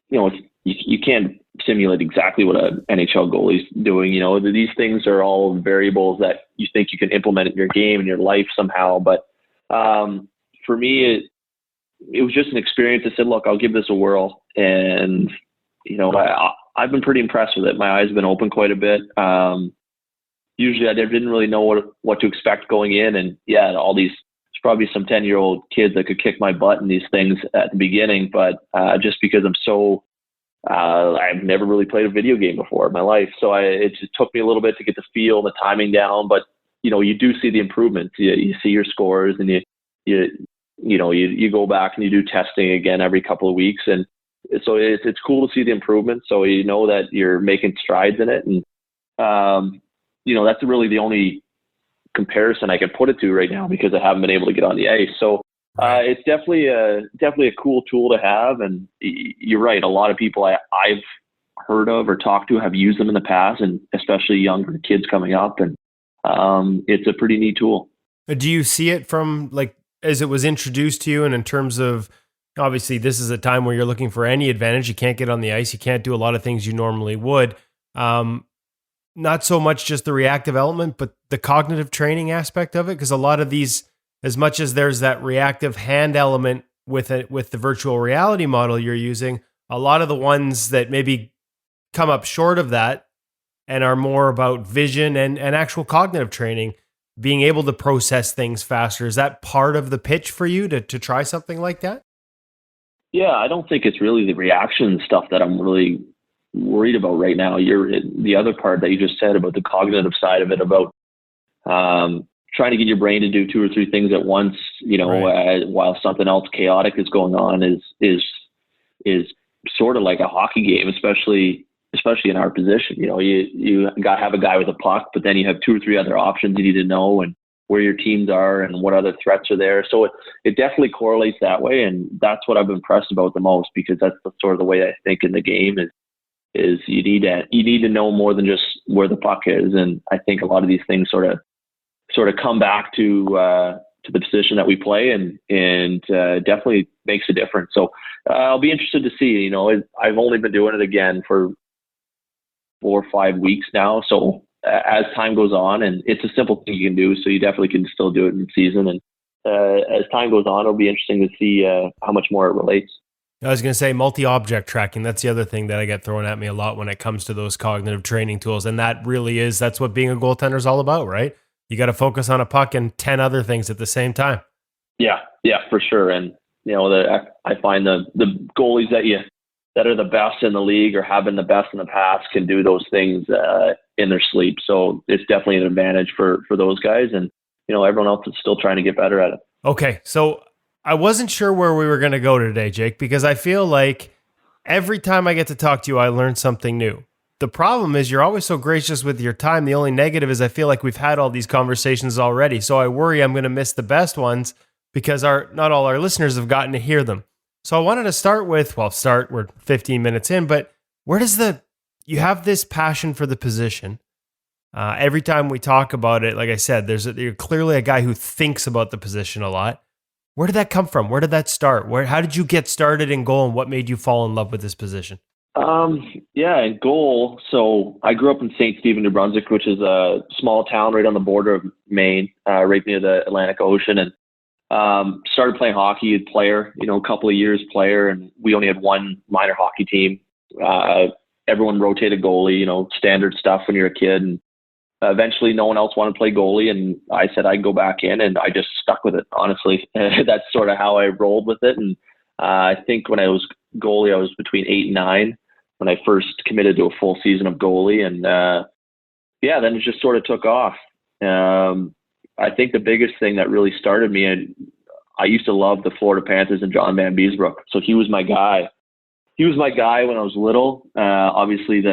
you can't simulate exactly what an NHL goalie's doing. These things are all variables that you think you can implement in your game and your life somehow. But for me, it was just an experience. I said, look, I'll give this a whirl. And, I've been pretty impressed with it. My eyes have been open quite a bit. Usually I didn't really know what to expect going in. And yeah, there's probably some 10-year-old kids that could kick my butt in these things at the beginning. But just because I've never really played a video game before in my life. So it just took me a little bit to get the feel, the timing down. But, you do see the improvements. You see your scores, and you go back and you do testing again every couple of weeks. And so it's cool to see the improvement. So you know that you're making strides in it. And, that's really the only comparison I can put it to right now, because I haven't been able to get on the ice. So it's definitely a cool tool to have. And you're right. A lot of people I've heard of or talked to have used them in the past, and especially younger kids coming up. And it's a pretty neat tool. Do you see it from as it was introduced to you, and in terms of, obviously this is a time where you're looking for any advantage. You can't get on the ice. You can't do a lot of things you normally would. Not so much just the reactive element, but the cognitive training aspect of it. Because a lot of these, as much as there's that reactive hand element with the virtual reality model you're using, a lot of the ones that maybe come up short of that and are more about vision and actual cognitive training, being able to process things faster. Is that part of the pitch for you to try something like that? Yeah, I don't think it's really the reaction stuff that I'm really worried about right now. The other part that you just said about the cognitive side of it, about trying to get your brain to do 2 or 3 things at once, right, while something else chaotic is going on, is sort of like a hockey game, especially in our position. You got to have a guy with a puck, but then you have 2 or 3 other options you need to know, and where your teams are and what other threats are there. So it definitely correlates that way. And that's what I've been impressed about the most, because that's sort of the way I think in the game is you need to know more than just where the puck is. And I think a lot of these things sort of come back to the position that we play, and definitely makes a difference. So I'll be interested to see. I've only been doing it again for 4 or 5 weeks now. So as time goes on, and it's a simple thing you can do, so you definitely can still do it in season. And as time goes on, it'll be interesting to see how much more it relates. I was going to say multi-object tracking. That's the other thing that I get thrown at me a lot when it comes to those cognitive training tools. And that's what being a goaltender is all about, right? You got to focus on a puck and 10 other things at the same time. Yeah, for sure. And, I find the goalies that are the best in the league or have been the best in the past can do those things in their sleep. So it's definitely an advantage for those guys. And, everyone else is still trying to get better at it. Okay. So I wasn't sure where we were going to go today, Jake, because I feel like every time I get to talk to you, I learn something new. The problem is you're always so gracious with your time. The only negative is I feel like we've had all these conversations already. So I worry I'm going to miss the best ones, because not all our listeners have gotten to hear them. So I wanted to we're 15 minutes in, but where does you have this passion for the position? Every time we talk about it, like I said, you're clearly a guy who thinks about the position a lot. Where did that come from? Where did that start? How did you get started in goal, and what made you fall in love with this position? In goal. So I grew up in St. Stephen, New Brunswick, which is a small town right on the border of Maine, right near the Atlantic Ocean. And started playing hockey as player, a couple of years player, and we only had one minor hockey team. Everyone rotated goalie, standard stuff when you're a kid. And eventually no one else wanted to play goalie, and I said I'd go back in, and I just stuck with it, honestly. That's sort of how I rolled with it. And I think when I was goalie, I was between 8 and 9 when I first committed to a full season of goalie. And then it just sort of took off. I think the biggest thing that really started me, and I used to love the Florida Panthers and John Van Beesbrook. So he was my guy. He was my guy when I was little. Obviously,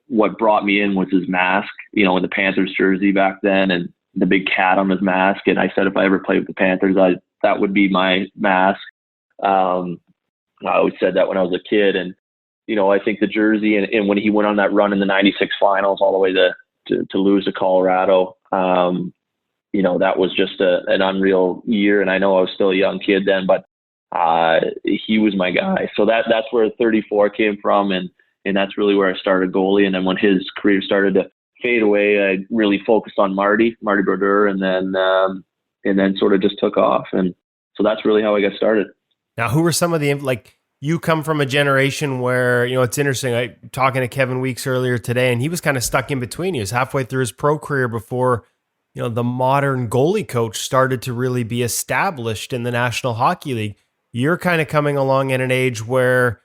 what brought me in was his mask, in the Panthers jersey back then, and the big cat on his mask. And I said, if I ever played with the Panthers, that would be my mask. I always said that when I was a kid. And, I think the jersey and when he went on that run in the 96 finals all the way to lose to Colorado, that was just an unreal year. And I know I was still a young kid then, but he was my guy. So that's where 34 came from. And that's really where I started goalie. And then when his career started to fade away, I really focused on Marty Brodeur, and then sort of just took off. And so that's really how I got started. Now, who were some of you come from a generation where, it's interesting. Talking to Kevin Weeks earlier today, and he was kind of stuck in between. He was halfway through his pro career before, the modern goalie coach started to really be established in the National Hockey League. You're kind of coming along at an age where,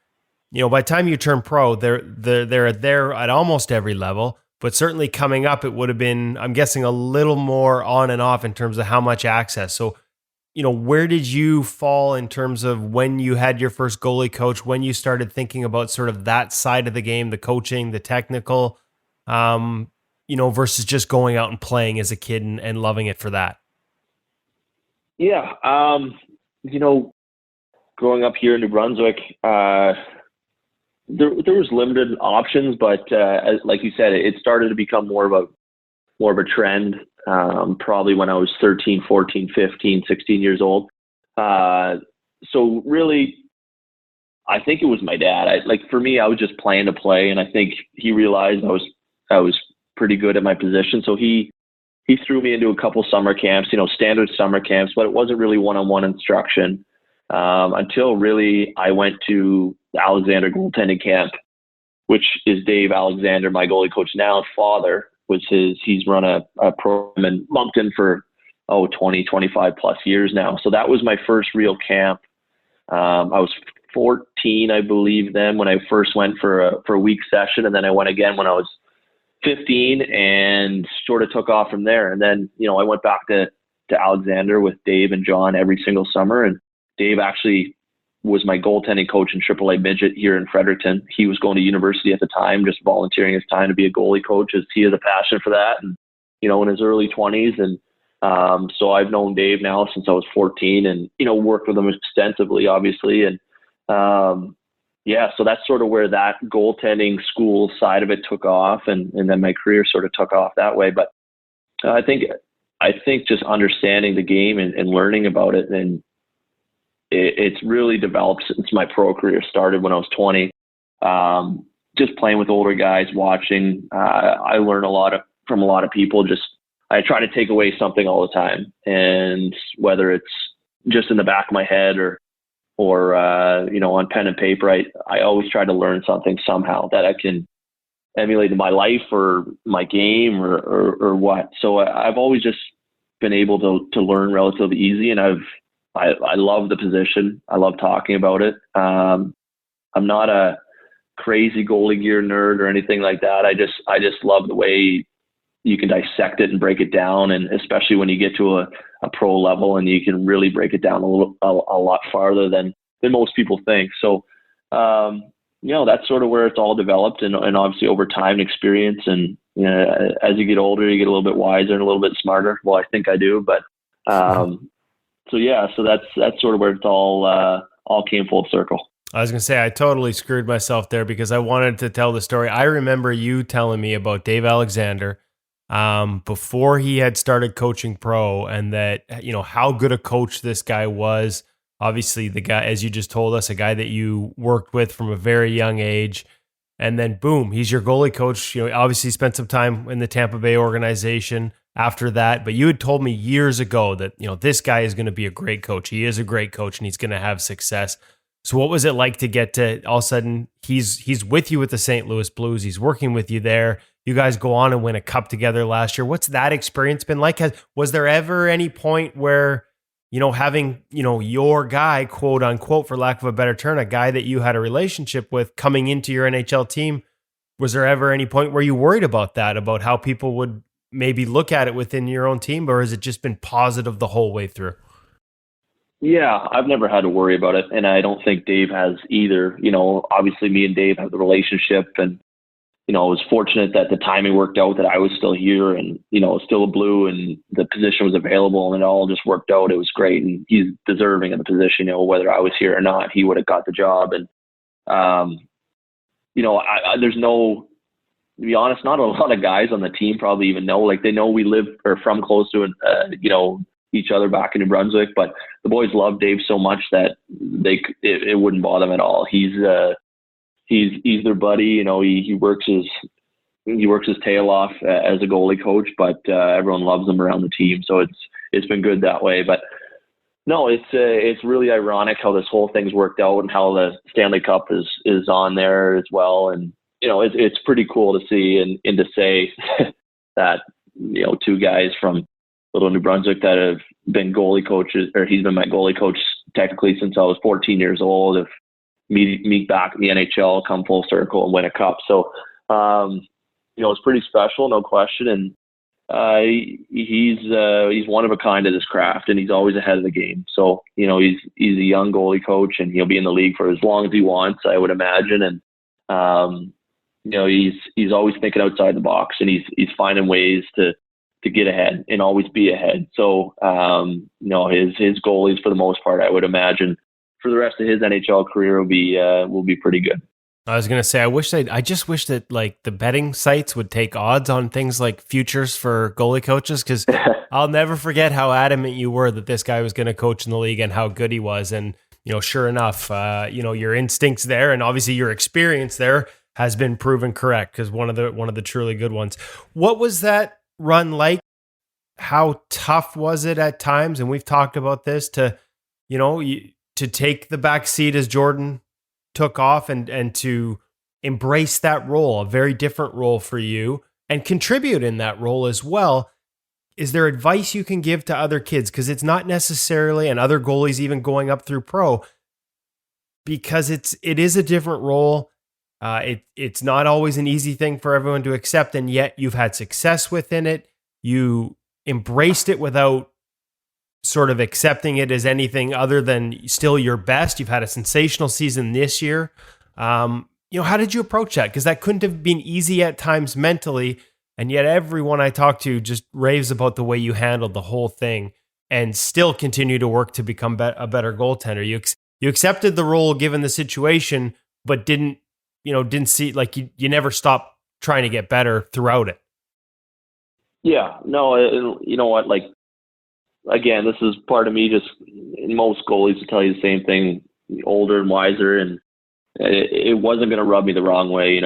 by the time you turn pro, they're there at almost every level, but certainly coming up, it would have been, I'm guessing, a little more on and off in terms of how much access. So, where did you fall in terms of when you had your first goalie coach, when you started thinking about sort of that side of the game, the coaching, the technical, versus just going out and playing as a kid and loving it for that? Yeah. Growing up here in New Brunswick, there was limited options, but like you said, it started to become more of a trend. Probably when I was 13, 14, 15, 16 years old. So really, I think it was my dad. For me, I was just playing to play, and I think he realized I was pretty good at my position. So he threw me into a couple summer camps, standard summer camps, but it wasn't really one-on-one instruction until really I went to the Alexander goaltending camp, which is Dave Alexander, my goalie coach now, father. He's run a program in Moncton for 20, 25 plus years now. So that was my first real camp. I was 14, I believe, then when I first went for a week session, and then I went again when I was 15, and sort of took off from there. And then I went back to Alexander with Dave and John every single summer, and Dave actually was my goaltending coach in AAA midget here in Fredericton. He was going to university at the time, just volunteering his time to be a goalie coach, as he has a passion for that, and in his early 20s. And so I've known Dave now since I was 14, and worked with him extensively, obviously. And so that's sort of where that goaltending school side of it took off, and then my career sort of took off that way. But I think just understanding the game and learning about it, and it's really developed since my pro career started when I was 20. Just playing with older guys, watching. I learn a lot from a lot of people. I try to take away something all the time, and whether it's just in the back of my head or on pen and paper, I always try to learn something somehow that I can emulate in my life or my game or what. So I've always just been able to learn relatively easy, and I love the position. I love talking about it. I'm not a crazy goalie gear nerd or anything like that. I just love the way you can dissect it and break it down, and especially when you get to a pro level, and you can really break it down a lot farther than most people think. So, that's sort of where it's all developed, and obviously over time and experience, and as you get older, you get a little bit wiser and a little bit smarter. Well, I think I do, but. So that's sort of where it's all all came full circle. I was going to say, I totally screwed myself there because I wanted to tell the story. I remember you telling me about Dave Alexander before he had started coaching pro, and that, how good a coach this guy was. Obviously, the guy, as you just told us, a guy that you worked with from a very young age. And then, boom, he's your goalie coach. Obviously spent some time in the Tampa Bay organization after that. But you had told me years ago that, this guy is going to be a great coach. He is a great coach, and he's going to have success. So what was it like to get to all of a sudden he's with you with the St. Louis Blues. He's working with you there. You guys go on and win a cup together last year. What's that experience been like? Was there ever any point where, having, your guy, quote unquote, for lack of a better term, a guy that you had a relationship with coming into your NHL team, was there ever any point where you worried about that, about how people would maybe look at it within your own team, or has it just been positive the whole way through? Yeah, I've never had to worry about it, and I don't think Dave has either. Obviously me and Dave have the relationship, and I was fortunate that the timing worked out, that I was still here and, still a Blue, and the position was available, and it all just worked out. It was great, and he's deserving of the position. Whether I was here or not, he would have got the job. And, there's no, to be honest, not a lot of guys on the team probably even know. Like, they know we live or from close to, each other back in New Brunswick, but the boys love Dave so much that it wouldn't bother them at all. He's their buddy. He works his tail off as a goalie coach, but everyone loves him around the team. So it's been good that way. But no, it's really ironic how this whole thing's worked out and how the Stanley Cup is on there as well. And it's pretty cool to see and to say that two guys from Little New Brunswick that have been goalie coaches, or he's been my goalie coach technically since I was 14 years old, if meet back in the NHL, come full circle and win a cup. So, it's pretty special, no question. And he's one of a kind of this craft, and he's always ahead of the game. So, he's a young goalie coach, and he'll be in the league for as long as he wants, I would imagine. And, he's always thinking outside the box, and he's finding ways to get ahead and always be ahead. So, his goalies, for the most part, I would imagine for the rest of his NHL career will be pretty good. I was gonna say, I just wish that like the betting sites would take odds on things like futures for goalie coaches, because I'll never forget how adamant you were that this guy was going to coach in the league and how good he was. And sure enough, your instincts there and obviously your experience there has been proven correct, because one of the truly good ones. What was that run like? How tough was it at times? And we've talked about this, to take the back seat as Jordan took off and to embrace that role, a very different role for you, and contribute in that role as well. Is there advice you can give to other kids? Because it's not necessarily, and other goalies even going up through pro, because it is a different role. It's not always an easy thing for everyone to accept, and yet you've had success within it. You embraced it without sort of accepting it as anything other than still your best. You've had a sensational season this year. How did you approach that? Because that couldn't have been easy at times mentally, and yet everyone I talk to just raves about the way you handled the whole thing and still continue to work to become a better goaltender. You accepted the role given the situation, but didn't see, like, you never stopped trying to get better throughout it. Yeah, no, you know what, like, again, this is part of me, just most goalies will tell you the same thing, older and wiser, and it wasn't going to rub me the wrong way.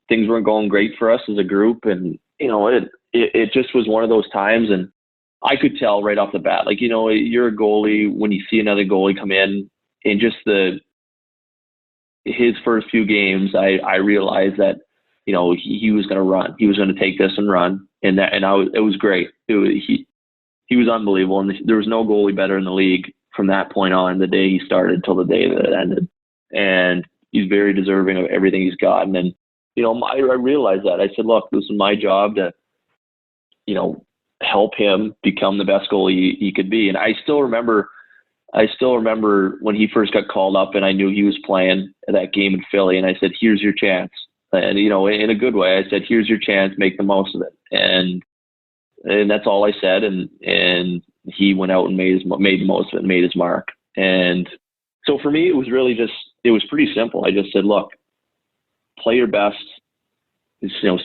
Things weren't going great for us as a group, and, it just was one of those times, and I could tell right off the bat, like, you're a goalie when you see another goalie come in, and just his first few games, I realized that, he was going to run. He was going to take this and run, it was great. He was unbelievable, and there was no goalie better in the league from that point on, the day he started till the day that it ended. And he's very deserving of everything he's gotten. And, I realized that. I said, look, this is my job to, help him become the best goalie he could be. And I still remember when he first got called up, and I knew he was playing that game in Philly, and I said, here's your chance. And, in a good way, I said, here's your chance, make the most of it. And that's all I said. And he went out and made the most of it and made his mark. And, So for me, it was really it was pretty simple. I just said, look, play your best,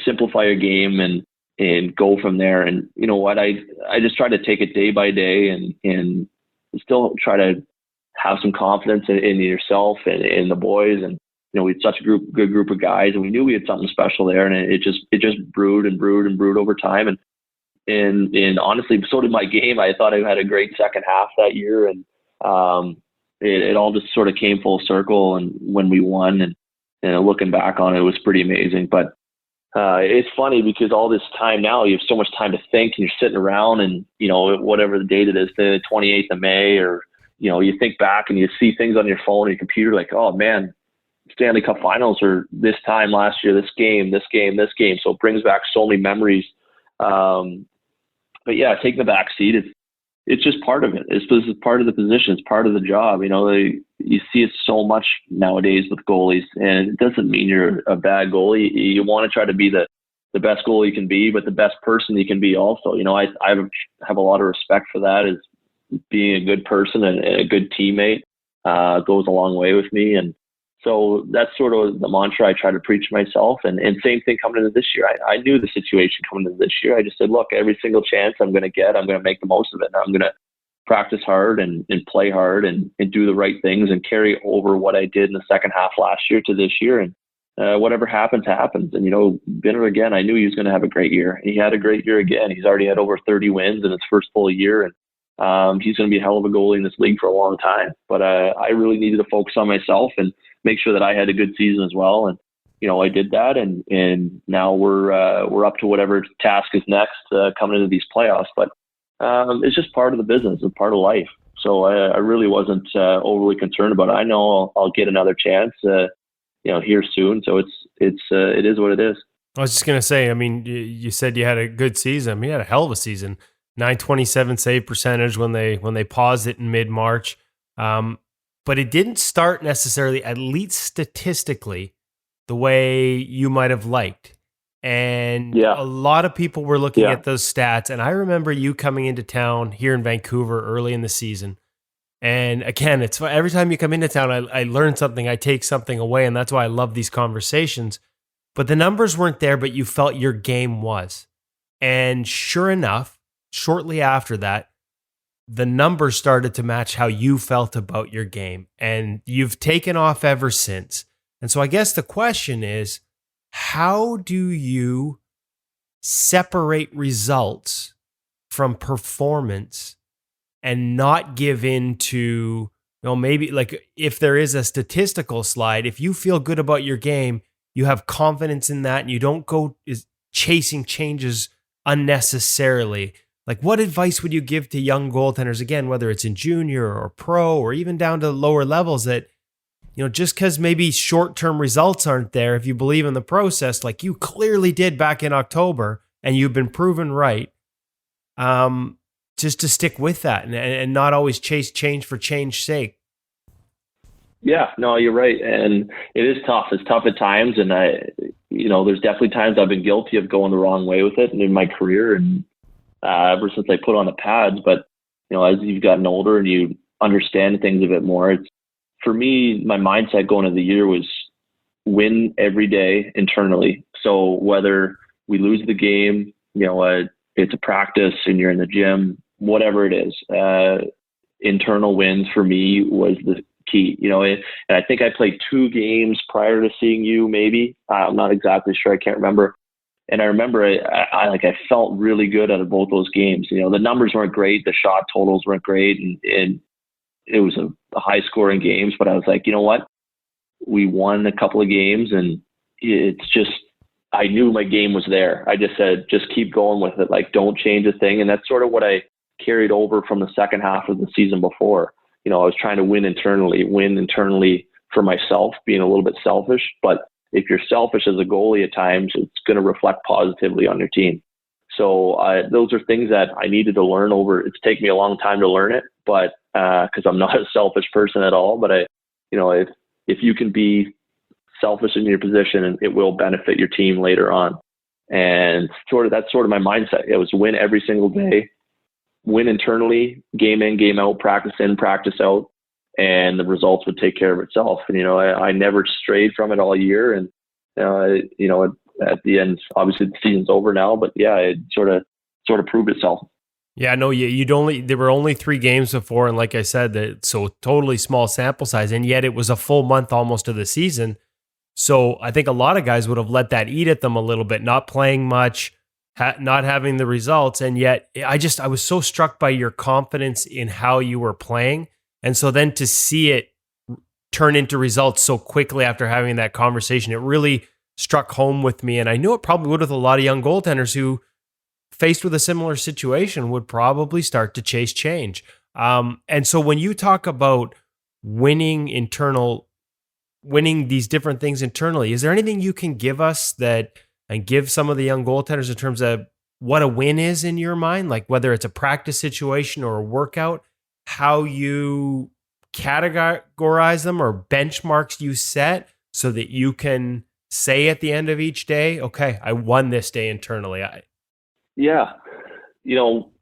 simplify your game and go from there. And you know what, I just try to take it day by day and still try to have some confidence in yourself and in the boys. And, we had such a good group of guys, and we knew we had something special there. And it just brewed and brewed and brewed over time. And honestly, so did my game. I thought I had a great second half that year. And it all just sort of came full circle. And when we won, and looking back on it, it was pretty amazing. But it's funny because all this time now, you have so much time to think, and you're sitting around and, whatever the date it is, the 28th of May, or, you think back and you see things on your phone or your computer like, oh man, Stanley Cup finals or this time last year, this game. So it brings back so many memories. But yeah, taking the back seat, it's just part of it. It's part of the position. It's part of the job. You see it so much nowadays with goalies, and it doesn't mean you're a bad goalie. You want to try to be the best goalie you can be, but the best person you can be also. I have a lot of respect for that, as being a good person and a good teammate goes a long way with me. And so that's sort of the mantra I try to preach to myself. And same thing coming into this year. I knew the situation coming into this year. I just said, look, every single chance I'm going to get, I'm going to make the most of it. And I'm going to practice hard and play hard and do the right things and carry over what I did in the second half last year to this year. And whatever happens, happens. And, Binner, again, I knew he was going to have a great year. He had a great year again. He's already had over 30 wins in his first full year. And he's going to be a hell of a goalie in this league for a long time. But I really needed to focus on myself and make sure that I had a good season as well. And, I did that. And now we're up to whatever task is next coming into these playoffs. But it's just part of the business and part of life. So I really wasn't overly concerned about it. I know I'll get another chance, here soon. So it is what it is. I was just going to say, you said you had a good season. You had a hell of a season. 927 save percentage when they paused it in mid-March. But it didn't start necessarily, at least statistically, the way you might have liked. And a lot of people were looking at those stats. And I remember you coming into town here in Vancouver early in the season. And again, it's every time you come into town, I learn something, I take something away. And that's why I love these conversations. But the numbers weren't there, but you felt your game was. And sure enough, shortly after that, the numbers started to match how you felt about your game. And you've taken off ever since. And so I guess the question is, how do you separate results from performance and not give in to, maybe like if there is a statistical slide, if you feel good about your game, you have confidence in that and you don't go chasing changes unnecessarily. Like, what advice would you give to young goaltenders, again, whether it's in junior or pro or even down to lower levels, that, just because maybe short-term results aren't there, if you believe in the process, like you clearly did back in October, and you've been proven right, just to stick with that and not always chase change for change's sake? Yeah, no, you're right. And it is tough. It's tough at times. And there's definitely times I've been guilty of going the wrong way with it in my career. And ever since I put on the pads, but as you've gotten older and you understand things a bit more, for me, my mindset going into the year was win every day internally. So whether we lose the game, it's a practice and you're in the gym, whatever it is, internal wins for me was the key. And I think I played 2 games prior to seeing you, maybe. I'm not exactly sure. I can't remember. And I remember I felt really good out of both those games. The numbers weren't great. The shot totals weren't great. And it was a high scoring games, but I was like, you know what? We won a couple of games and it's just, I knew my game was there. I just said, just keep going with it. Like, don't change a thing. And that's sort of what I carried over from the second half of the season before. I was trying to win internally for myself, being a little bit selfish, but if you're selfish as a goalie at times, it's going to reflect positively on your team. So those are things that I needed to learn over. It's taken me a long time to learn it, but because I'm not a selfish person at all. But if you can be selfish in your position, it will benefit your team later on. And that's sort of my mindset. It was win every single day, win internally, game in, game out, practice in, practice out, and the results would take care of itself. And, I never strayed from it all year. And, at the end, obviously the season's over now, but yeah, it sort of proved itself. Yeah, no, there were only 3 games before, and like I said, so totally small sample size, and yet it was a full month almost of the season. So I think a lot of guys would have let that eat at them a little bit, not playing much, not having the results, and yet I was so struck by your confidence in how you were playing, and so then to see it turn into results so quickly after having that conversation, it really struck home with me, and I knew it probably would with a lot of young goaltenders who, faced with a similar situation, would probably start to chase change. And so when you talk about winning these different things internally, is there anything you can give us and give some of the young goaltenders in terms of what a win is in your mind? Like whether it's a practice situation or a workout, how you categorize them or benchmarks you set so that you can say at the end of each day, okay, I won this day internally. Yeah.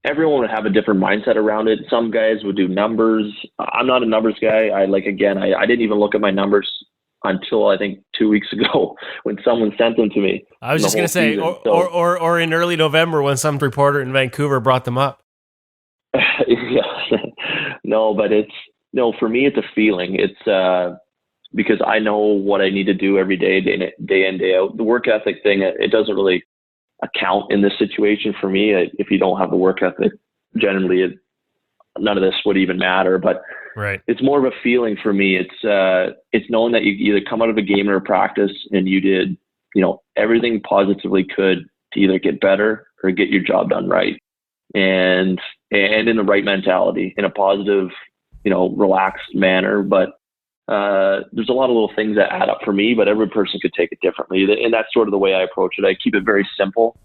Everyone would have a different mindset around it. Some guys would do numbers. I'm not a numbers guy. I didn't even look at my numbers until I think 2 weeks ago when someone sent them to me. I was just going to say, or in early November when some reporter in Vancouver brought them up. Yeah. No, but for me, it's a feeling. It's because I know what I need to do every day, day in, day out. The work ethic thing, it doesn't really account in this situation for me. If you don't have the work ethic, generally none of this would even matter. But right, it's more of a feeling for me. It's knowing that you either come out of a game or a practice and you did everything positively could to either get better or get your job done right, and in the right mentality, in a positive, relaxed manner. But there's a lot of little things that add up for me, but every person could take it differently. And that's sort of the way I approach it. I keep it very simple.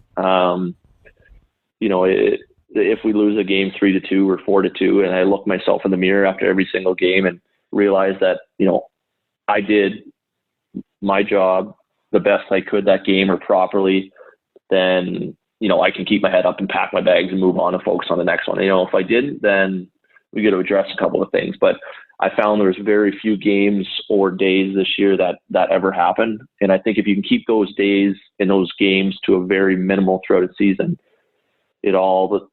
If we lose a game 3-2 or 4-2, and I look myself in the mirror after every single game and realize that, I did my job the best I could that game or properly, then, I can keep my head up and pack my bags and move on and focus on the next one. If I didn't, then we got to address a couple of things. But I found there's very few games or days this year that ever happened. And I think if you can keep those days and those games to a very minimal throughout a season,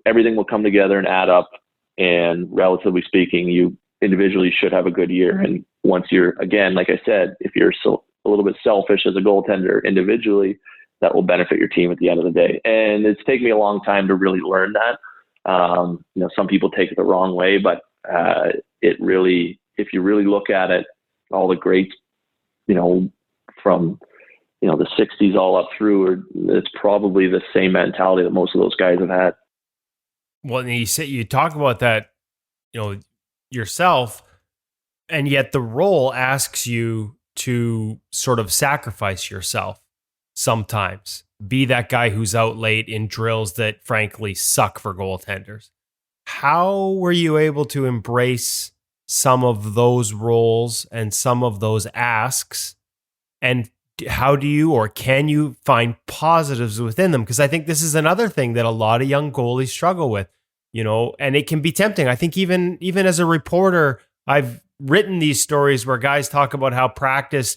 everything will come together and add up. And relatively speaking, you individually should have a good year. And once you're, again, like I said, if you're a little bit selfish as a goaltender individually, that will benefit your team at the end of the day. And it's taken me a long time to really learn that. Some people take it the wrong way, but it really, if you really look at it, all the greats, from, the 60s all up through, it's probably the same mentality that most of those guys have had. Well, you talk about that, yourself, and yet the role asks you to sort of sacrifice yourself sometimes. Be that guy who's out late in drills that frankly suck for goaltenders. How were you able to embrace some of those roles and some of those asks? And how do you, or can you, find positives within them? Because I think this is another thing that a lot of young goalies struggle with, and it can be tempting. I think even as a reporter, I've written these stories where guys talk about how practice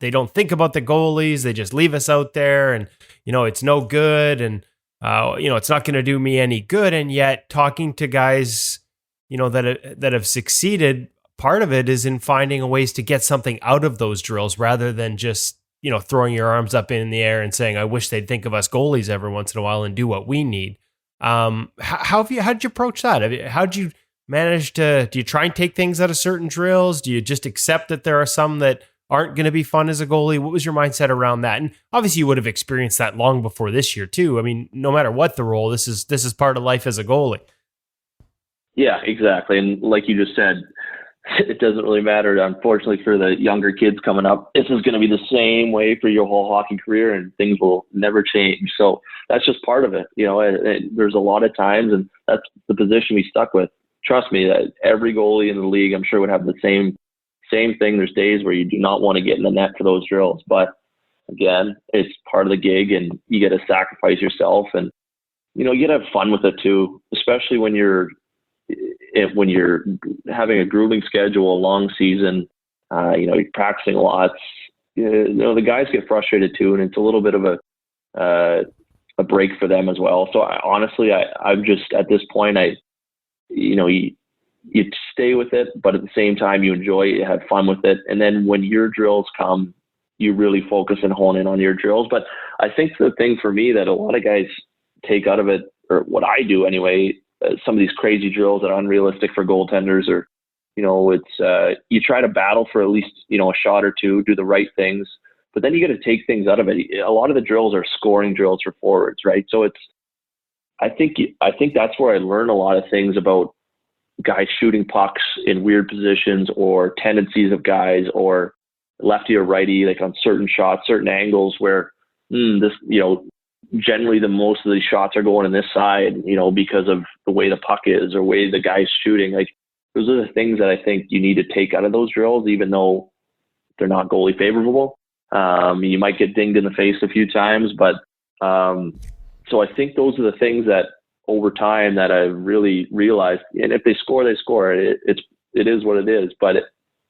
they don't think about the goalies. They just leave us out there and, it's no good. And, it's not going to do me any good. And yet talking to guys, that have succeeded, part of it is in finding ways to get something out of those drills rather than just, throwing your arms up in the air and saying, I wish they'd think of us goalies every once in a while and do what we need. How'd you approach that? How'd you manage do you try and take things out of certain drills? Do you just accept that there are some that aren't going to be fun as a goalie? What was your mindset around that? And obviously you would have experienced that long before this year too. I mean, no matter what the role, this is part of life as a goalie. Yeah, exactly. And like you just said, it doesn't really matter. Unfortunately for the younger kids coming up, this is going to be the same way for your whole hockey career and things will never change. So that's just part of it. There's a lot of times, and that's the position we stuck with. Trust me, that every goalie in the league, I'm sure, would have the same thing. There's days where you do not want to get in the net for those drills, but again, it's part of the gig and you got to sacrifice yourself, and you got to have fun with it too, especially when when you're having a grueling schedule, a long season, you're practicing lots, the guys get frustrated too. And it's a little bit of a break for them as well. So I'm just, at this point, you stay with it, but at the same time you enjoy it, you have fun with it. And then when your drills come, you really focus and hone in on your drills. But I think the thing for me that a lot of guys take out of it, or what I do anyway, some of these crazy drills that are unrealistic for goaltenders, or, it's, you try to battle for at least, a shot or two, do the right things, but then you got to take things out of it. A lot of the drills are scoring drills for forwards, right? So I think that's where I learn a lot of things about guys shooting pucks in weird positions, or tendencies of guys, or lefty or righty, like on certain shots, certain angles where generally the most of these shots are going on this side, because of the way the puck is or way the guy's shooting. Like, those are the things that I think you need to take out of those drills, even though they're not goalie favorable. You might get dinged in the face a few times, but so I think those are the things that over time that I've really realized. And if they score, they score. It is what it is. But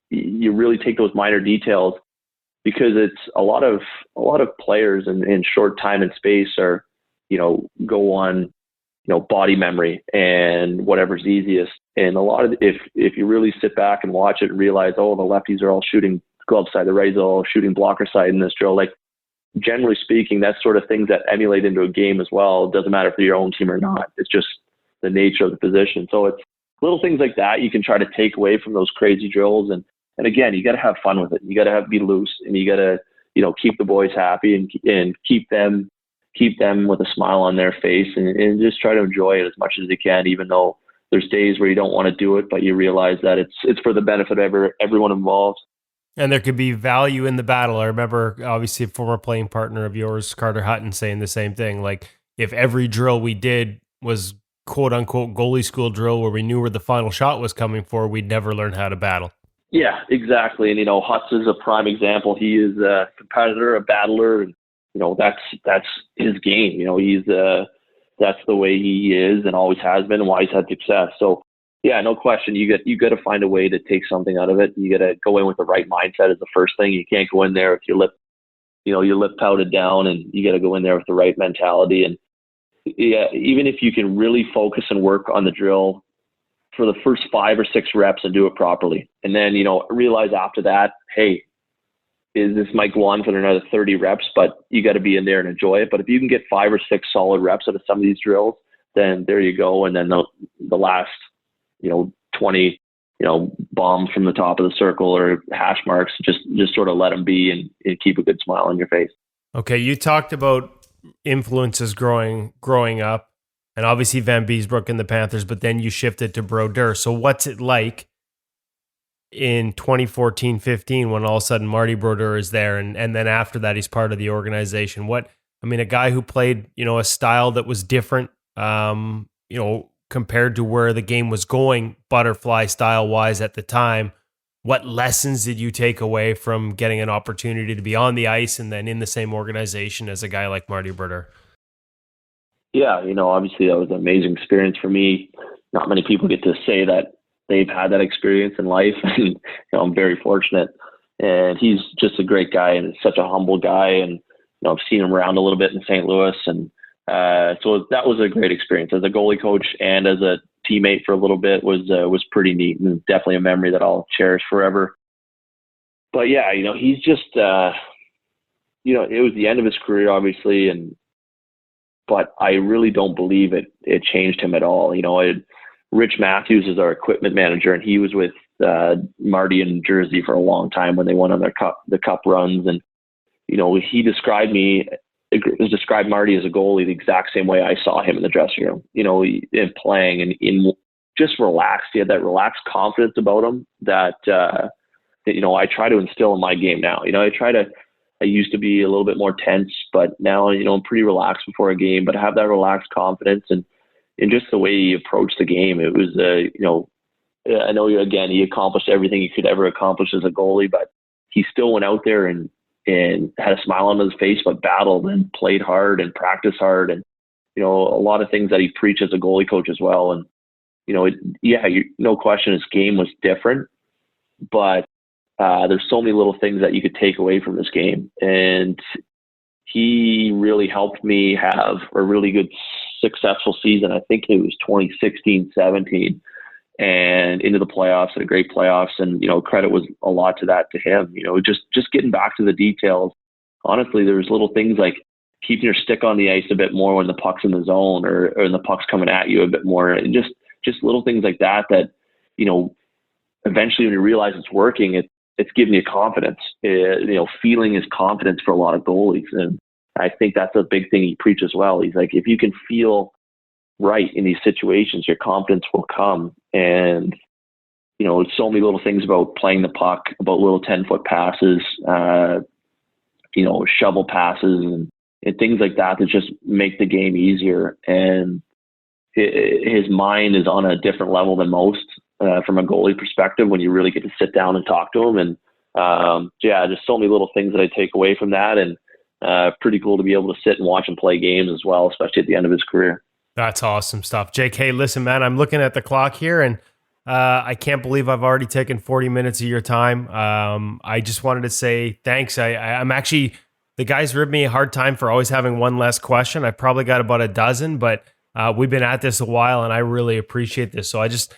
you really take those minor details, because it's a lot of players in short time and space are, go on, body memory and whatever's easiest. And a lot of, if you really sit back and watch it and realize, the lefties are all shooting glove side, the righties are all shooting blocker side in this drill. Like, generally speaking, that's sort of things that emulate into a game as well. It doesn't matter if they're your own team or not. It's just the nature of the position. So it's little things like that you can try to take away from those crazy drills. And again, you got to have fun with it. You got to be loose, and you got to, keep the boys happy and keep them with a smile on their face, and just try to enjoy it as much as you can, even though there's days where you don't want to do it, but you realize that it's for the benefit of everyone involved. And there could be value in the battle. I remember, obviously, a former playing partner of yours, Carter Hutton, saying the same thing. Like, if every drill we did was quote unquote goalie school drill where we knew where the final shot was coming for, we'd never learn how to battle. Yeah, exactly. And, Hutz is a prime example. He is a competitor, a battler, and, that's his game. That's the way he is and always has been, and why he's had success. So, yeah, no question. You got to find a way to take something out of it. You got to go in with the right mindset is the first thing. You can't go in there with your lip pouted down, and you got to go in there with the right mentality. And yeah, even if you can really focus and work on the drill for the first 5 or 6 reps and do it properly, and then realize after that, hey, this might go on for another 30 reps, but you got to be in there and enjoy it. But if you can get 5 or 6 solid reps out of some of these drills, then there you go. And then the last 20, bombs from the top of the circle or hash marks, just sort of let them be and keep a good smile on your face. Okay. You talked about influences growing up, and obviously Van Beesbrook and the Panthers, but then you shifted to Brodeur. So what's it like in 2014-15 when all of a sudden Marty Brodeur is there, and then after that he's part of the organization? A guy who played, a style that was different, compared to where the game was going, butterfly style wise at the time. What lessons did you take away from getting an opportunity to be on the ice and then in the same organization as a guy like Marty Brodeur? Yeah, obviously that was an amazing experience for me. Not many people get to say that they've had that experience in life, and I'm very fortunate. And he's just a great guy, and such a humble guy. And I've seen him around a little bit in St. Louis, and so that was a great experience as a goalie coach and as a teammate for a little bit. Was pretty neat, and definitely a memory that I'll cherish forever. But yeah, he's just it was the end of his career, obviously, but I really don't believe it changed him at all. Rich Matthews is our equipment manager, and he was with Marty in Jersey for a long time when they went on the cup runs, and he described Marty as a goalie the exact same way I saw him in the dressing room, in playing and in just relaxed. He had that relaxed confidence about him that I try to instill in my game now. I used to be a little bit more tense, but now, I'm pretty relaxed before a game, but I have that relaxed confidence and just the way he approached the game. It was, I know, again, he accomplished everything he could ever accomplish as a goalie, but he still went out there and had a smile on his face, but battled and played hard and practiced hard. And, a lot of things that he preached as a goalie coach as well. And no question his game was different, but there's so many little things that you could take away from this game. And he really helped me have a really good, successful season. I think it was 2016-17 and into the playoffs, and a great playoffs. And, credit was a lot to that to him, just getting back to the details. Honestly, there's little things like keeping your stick on the ice a bit more when the puck's in the zone or the puck's coming at you a bit more. And just little things like that, eventually when you realize it's working, it's giving you confidence. Feeling is confidence for a lot of goalies. And I think that's a big thing he preaches well. He's like, if you can feel right in these situations, your confidence will come. And, it's so many little things about playing the puck, about little 10-foot passes, shovel passes and things like that just make the game easier. And his mind is on a different level than most from a goalie perspective when you really get to sit down and talk to him. And just so many little things that I take away from that, and pretty cool to be able to sit and watch him play games as well, especially at the end of his career. That's awesome stuff. Jake, hey, listen, man, I'm looking at the clock here, and I can't believe I've already taken 40 minutes of your time. I just wanted to say thanks. I'm actually, the guys ribbed me a hard time for always having one less question. I've probably got about a dozen, but we've been at this a while, and I really appreciate this. So I just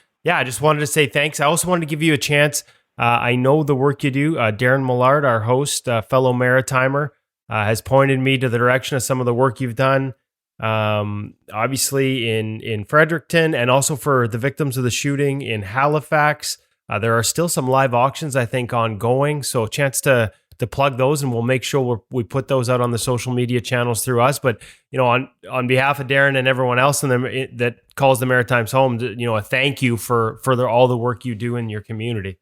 wanted to say thanks. I also wanted to give you a chance. I know the work you do. Darren Millard, our host, fellow Maritimer, has pointed me to the direction of some of the work you've done, obviously in Fredericton, and also for the victims of the shooting in Halifax. There are still some live auctions, I think, ongoing. So a chance to plug those, and we'll make sure we put those out on the social media channels through us. But, on behalf of Darren and everyone else in that calls the Maritimes home, a thank you for all the work you do in your community.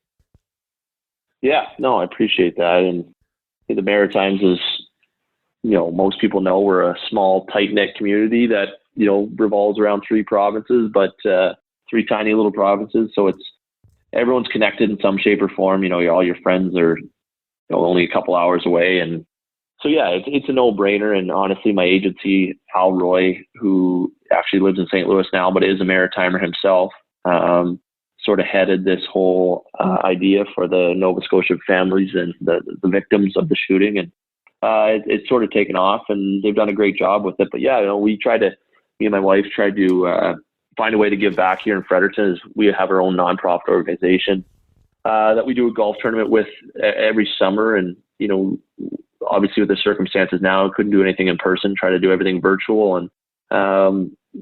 Yeah, no, I appreciate that. And the Maritimes is, most people know we're a small, tight-knit community that, revolves around three provinces, but three tiny little provinces. So everyone's connected in some shape or form. All your friends are only a couple hours away. And so, it's a no-brainer. And honestly, my agency, Hal Roy, who actually lives in St. Louis now, but is a Maritimer himself, sort of headed this whole idea for the Nova Scotia families and the victims of the shooting. And it's sort of taken off, and they've done a great job with it. But me and my wife tried to find a way to give back here in Fredericton. As we have our own nonprofit organization that we do a golf tournament with every summer. And, obviously with the circumstances now, couldn't do anything in person, try to do everything virtual, and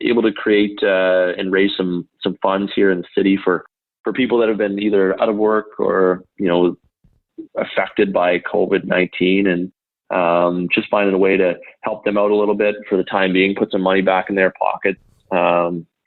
able to create and raise some funds here in the city for people that have been either out of work or, affected by COVID-19, and just finding a way to help them out a little bit for the time being, put some money back in their pockets,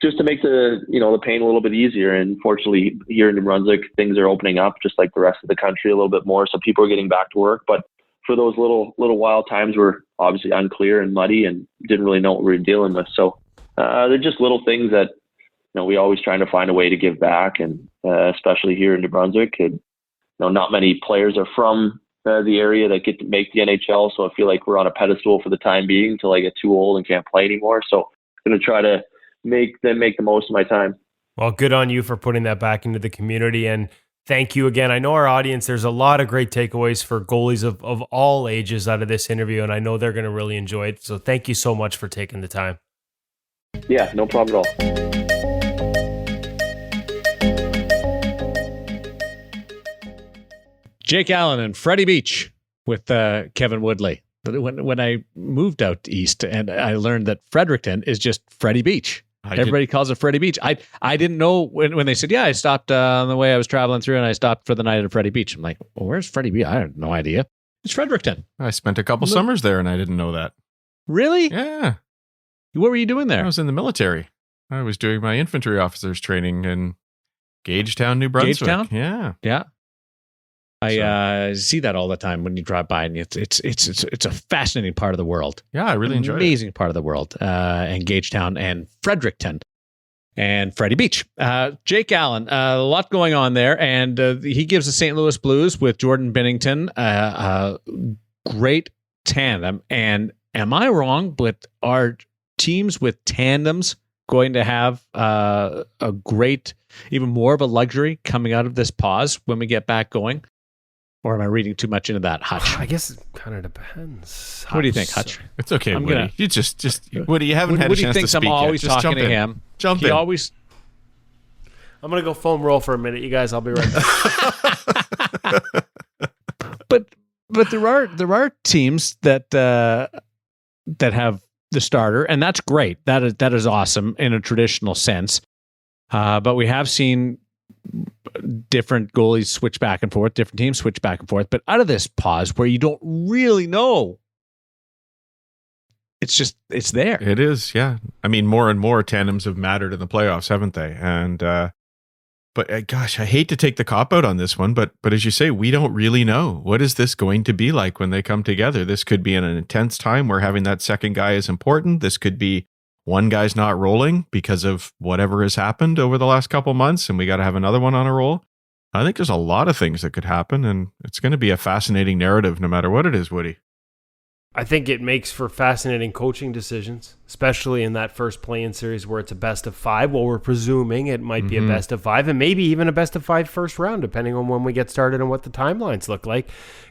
just to make the pain a little bit easier. And fortunately, here in New Brunswick, things are opening up just like the rest of the country a little bit more. So people are getting back to work. But for those little wild times were obviously unclear and muddy and didn't really know what we were dealing with. So they're just little things that, we always trying to find a way to give back. And especially here in New Brunswick, and, not many players are from the area that get to make the NHL. So I feel like we're on a pedestal for the time being until I get too old and can't play anymore. So I'm going to try to make the most of my time. Well, good on you for putting that back into the community. And thank you again. I know our audience, there's a lot of great takeaways for goalies of all ages out of this interview, and I know they're going to really enjoy it. So thank you so much for taking the time. Yeah, no problem at all. Jake Allen and Freddie Beach with Kevin Woodley. When I moved out east, and I learned that Fredericton is just Freddie Beach. Everybody calls it Freddie Beach. I didn't know when they said, I stopped on the way I was traveling through, and I stopped for the night at Freddie Beach. I'm like, well, where's Freddie Beach? I had no idea. It's Fredericton. I spent a couple summers there, and I didn't know that. Really? Yeah. What were you doing there? I was in the military. I was doing my infantry officers training in Gagetown, New Brunswick. Gagetown? Yeah. Yeah. I see that all the time when you drive by, and it's a fascinating part of the world. Yeah, I really enjoy it. Amazing part of the world. And Gagetown and Fredericton and Freddie Beach. Jake Allen, a lot going on there, and he gives the St. Louis Blues with Jordan Binnington a great tandem. And am I wrong? But are teams with tandems going to have a great, even more of a luxury coming out of this pause when we get back going? Or am I reading too much into that, Hutch? I guess it kind of depends. What do you think, Hutch? It's okay, Woody. You just Woody, you haven't had a chance to speak yet. I'm always just talking to him. Jump in. I'm going to go foam roll for a minute, you guys. I'll be right back. But there are teams that have the starter, and that's great. That is awesome in a traditional sense. But we have seen different goalies switch back and forth, different teams switch back and forth. But out of this pause where you don't really know, it's there. It is, yeah. I mean, more and more tandems have mattered in the playoffs, haven't they? And but gosh, I hate to take the cop out on this one, but as you say, we don't really know. What is this going to be like when they come together? This could be an intense time where having that second guy is important. This could be one guy's not rolling because of whatever has happened over the last couple months, and we got to have another one on a roll. I think there's a lot of things that could happen, and it's going to be a fascinating narrative no matter what it is, Woody. I think it makes for fascinating coaching decisions, especially in that first play-in series where it's a best of 5. Well, we're presuming it might be a best of 5 and maybe even a best of 5 first round, depending on when we get started and what the timelines look like.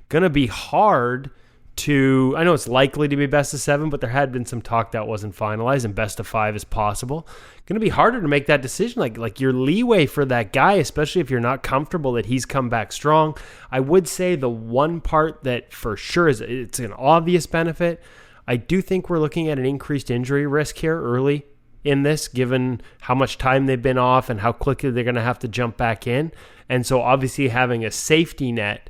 Going to be hard to, I know it's likely to be best of 7, but there had been some talk that wasn't finalized, and best of 5 is possible. Going to be harder to make that decision, like your leeway for that guy, especially if you're not comfortable that he's come back strong. I would say the one part that for sure is, it's an obvious benefit. I do think we're looking at an increased injury risk here early in this, given how much time they've been off and how quickly they're going to have to jump back in. And so obviously having a safety net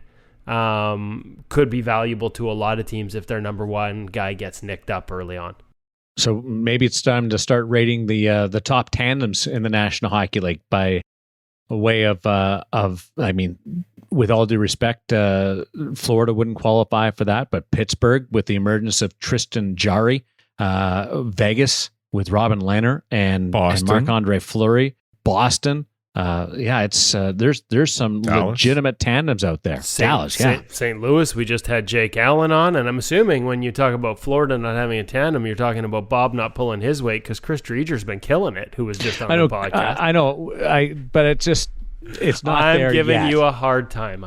could be valuable to a lot of teams if their number one guy gets nicked up early on. So maybe it's time to start rating the top tandems in the National Hockey League by way of I mean, with all due respect, Florida wouldn't qualify for that, but Pittsburgh with the emergence of Tristan Jarry, Vegas with Robin Lehner and Marc-Andre Fleury, Boston. It's there's some Dallas. Legitimate tandems out there. Dallas, yeah. St. Louis, we just had Jake Allen on, and I'm assuming when you talk about Florida not having a tandem, you're talking about Bob not pulling his weight because Chris Drieger's been killing it, who was just on the podcast. I know, but it's not there yet. I'm giving you a hard time.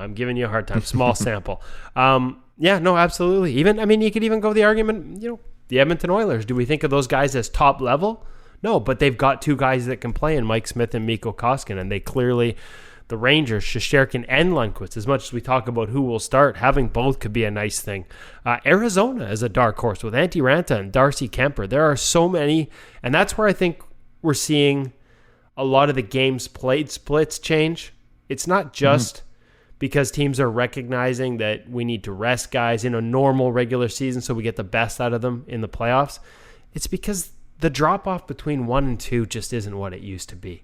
Small sample. Absolutely. Even, I mean, you could even go the argument, the Edmonton Oilers. Do we think of those guys as top level? No, but they've got 2 guys that can play in Mike Smith and Mikko Koskinen, and they clearly, the Rangers, Shesterkin and Lundqvist, as much as we talk about who will start, having both could be a nice thing. Arizona is a dark horse with Antti Ranta and Darcy Kemper. There are so many, and that's where I think we're seeing a lot of the games played splits change. It's not just because teams are recognizing that we need to rest guys in a normal regular season so we get the best out of them in the playoffs. It's because the drop-off between 1 and 2 just isn't what it used to be.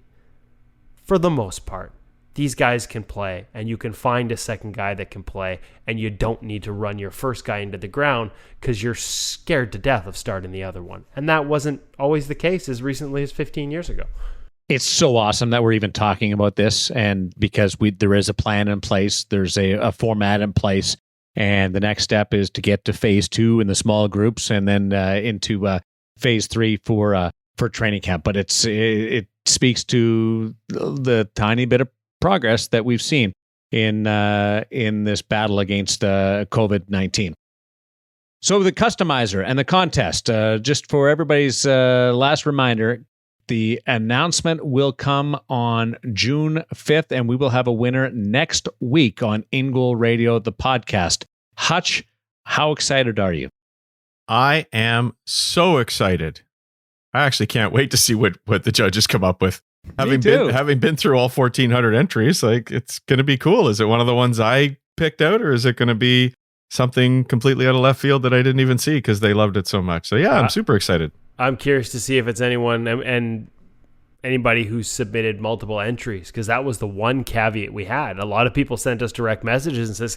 For the most part, these guys can play, and you can find a second guy that can play, and you don't need to run your first guy into the ground because you're scared to death of starting the other one. And that wasn't always the case as recently as 15 years ago. It's so awesome that we're even talking about this, and because there is a plan in place, there's a format in place, and the next step is to get to phase 2 in the small groups, and then into phase 3 for training camp. But it speaks to the tiny bit of progress that we've seen in this battle against COVID-19. So the customizer and the contest, just for everybody's last reminder, the announcement will come on June 5th, and we will have a winner next week on InGoal Radio, the podcast. Hutch, how excited are you? I am so excited. I actually can't wait to see what the judges come up with. Having been through all 1,400 entries, like, it's going to be cool. Is it one of the ones I picked out, or is it going to be something completely out of left field that I didn't even see because they loved it so much? So yeah, I'm super excited. I'm curious to see if it's anyone and anybody who submitted multiple entries, because that was the one caveat we had. A lot of people sent us direct messages and says,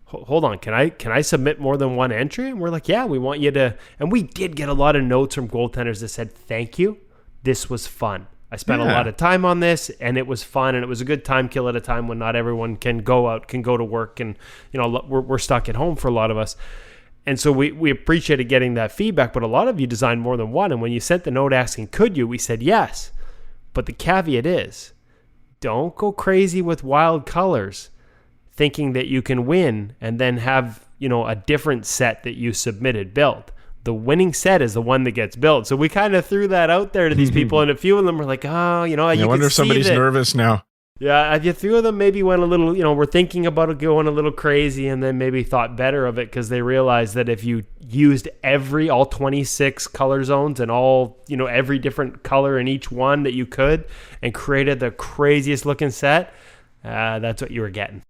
hold on, can I submit more than one entry? And we're like, yeah, we want you to. And we did get a lot of notes from goaltenders that said, thank you. This was fun. I spent a lot of time on this, and it was fun, and it was a good time kill at a time when not everyone can go out, can go to work, and we're stuck at home for a lot of us. And so we appreciated getting that feedback, but a lot of you designed more than one. And when you sent the note asking, could you, we said yes. But the caveat is, don't go crazy with wild colors, thinking that you can win and then have, a different set that you submitted built. The winning set is the one that gets built. So we kind of threw that out there to these people, and a few of them were like, I wonder if somebody's nervous now. Yeah, a few of them maybe went a little, were thinking about it going a little crazy, and then maybe thought better of it because they realized that if you used all 26 color zones and all, every different color in each one that you could and created the craziest looking set, that's what you were getting.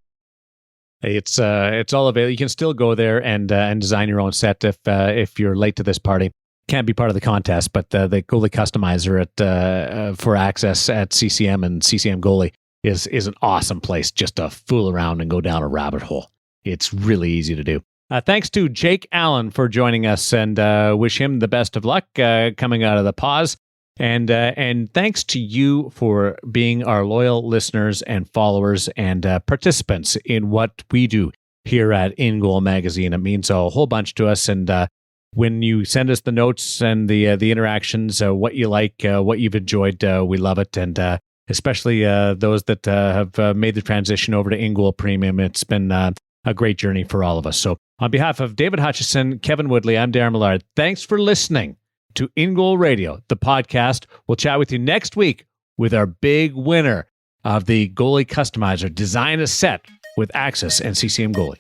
It's all available. You can still go there and design your own set if you're late to this party. Can't be part of the contest, but the goalie customizer at for access at CCM and CCM Goalie is an awesome place just to fool around and go down a rabbit hole. It's really easy to do. Thanks to Jake Allen for joining us, and wish him the best of luck coming out of the pause. And thanks to you for being our loyal listeners and followers and participants in what we do here at InGoal Magazine. It means a whole bunch to us. And when you send us the notes and the interactions, what you like, what you've enjoyed, we love it. And especially those that have made the transition over to InGoal Premium. It's been a great journey for all of us. So on behalf of David Hutchison, Kevin Woodley, I'm Darren Millard. Thanks for listening to InGoal Radio, the podcast. We'll chat with you next week with our big winner of the Goalie Customizer, Design a Set with Access and CCM Goalie.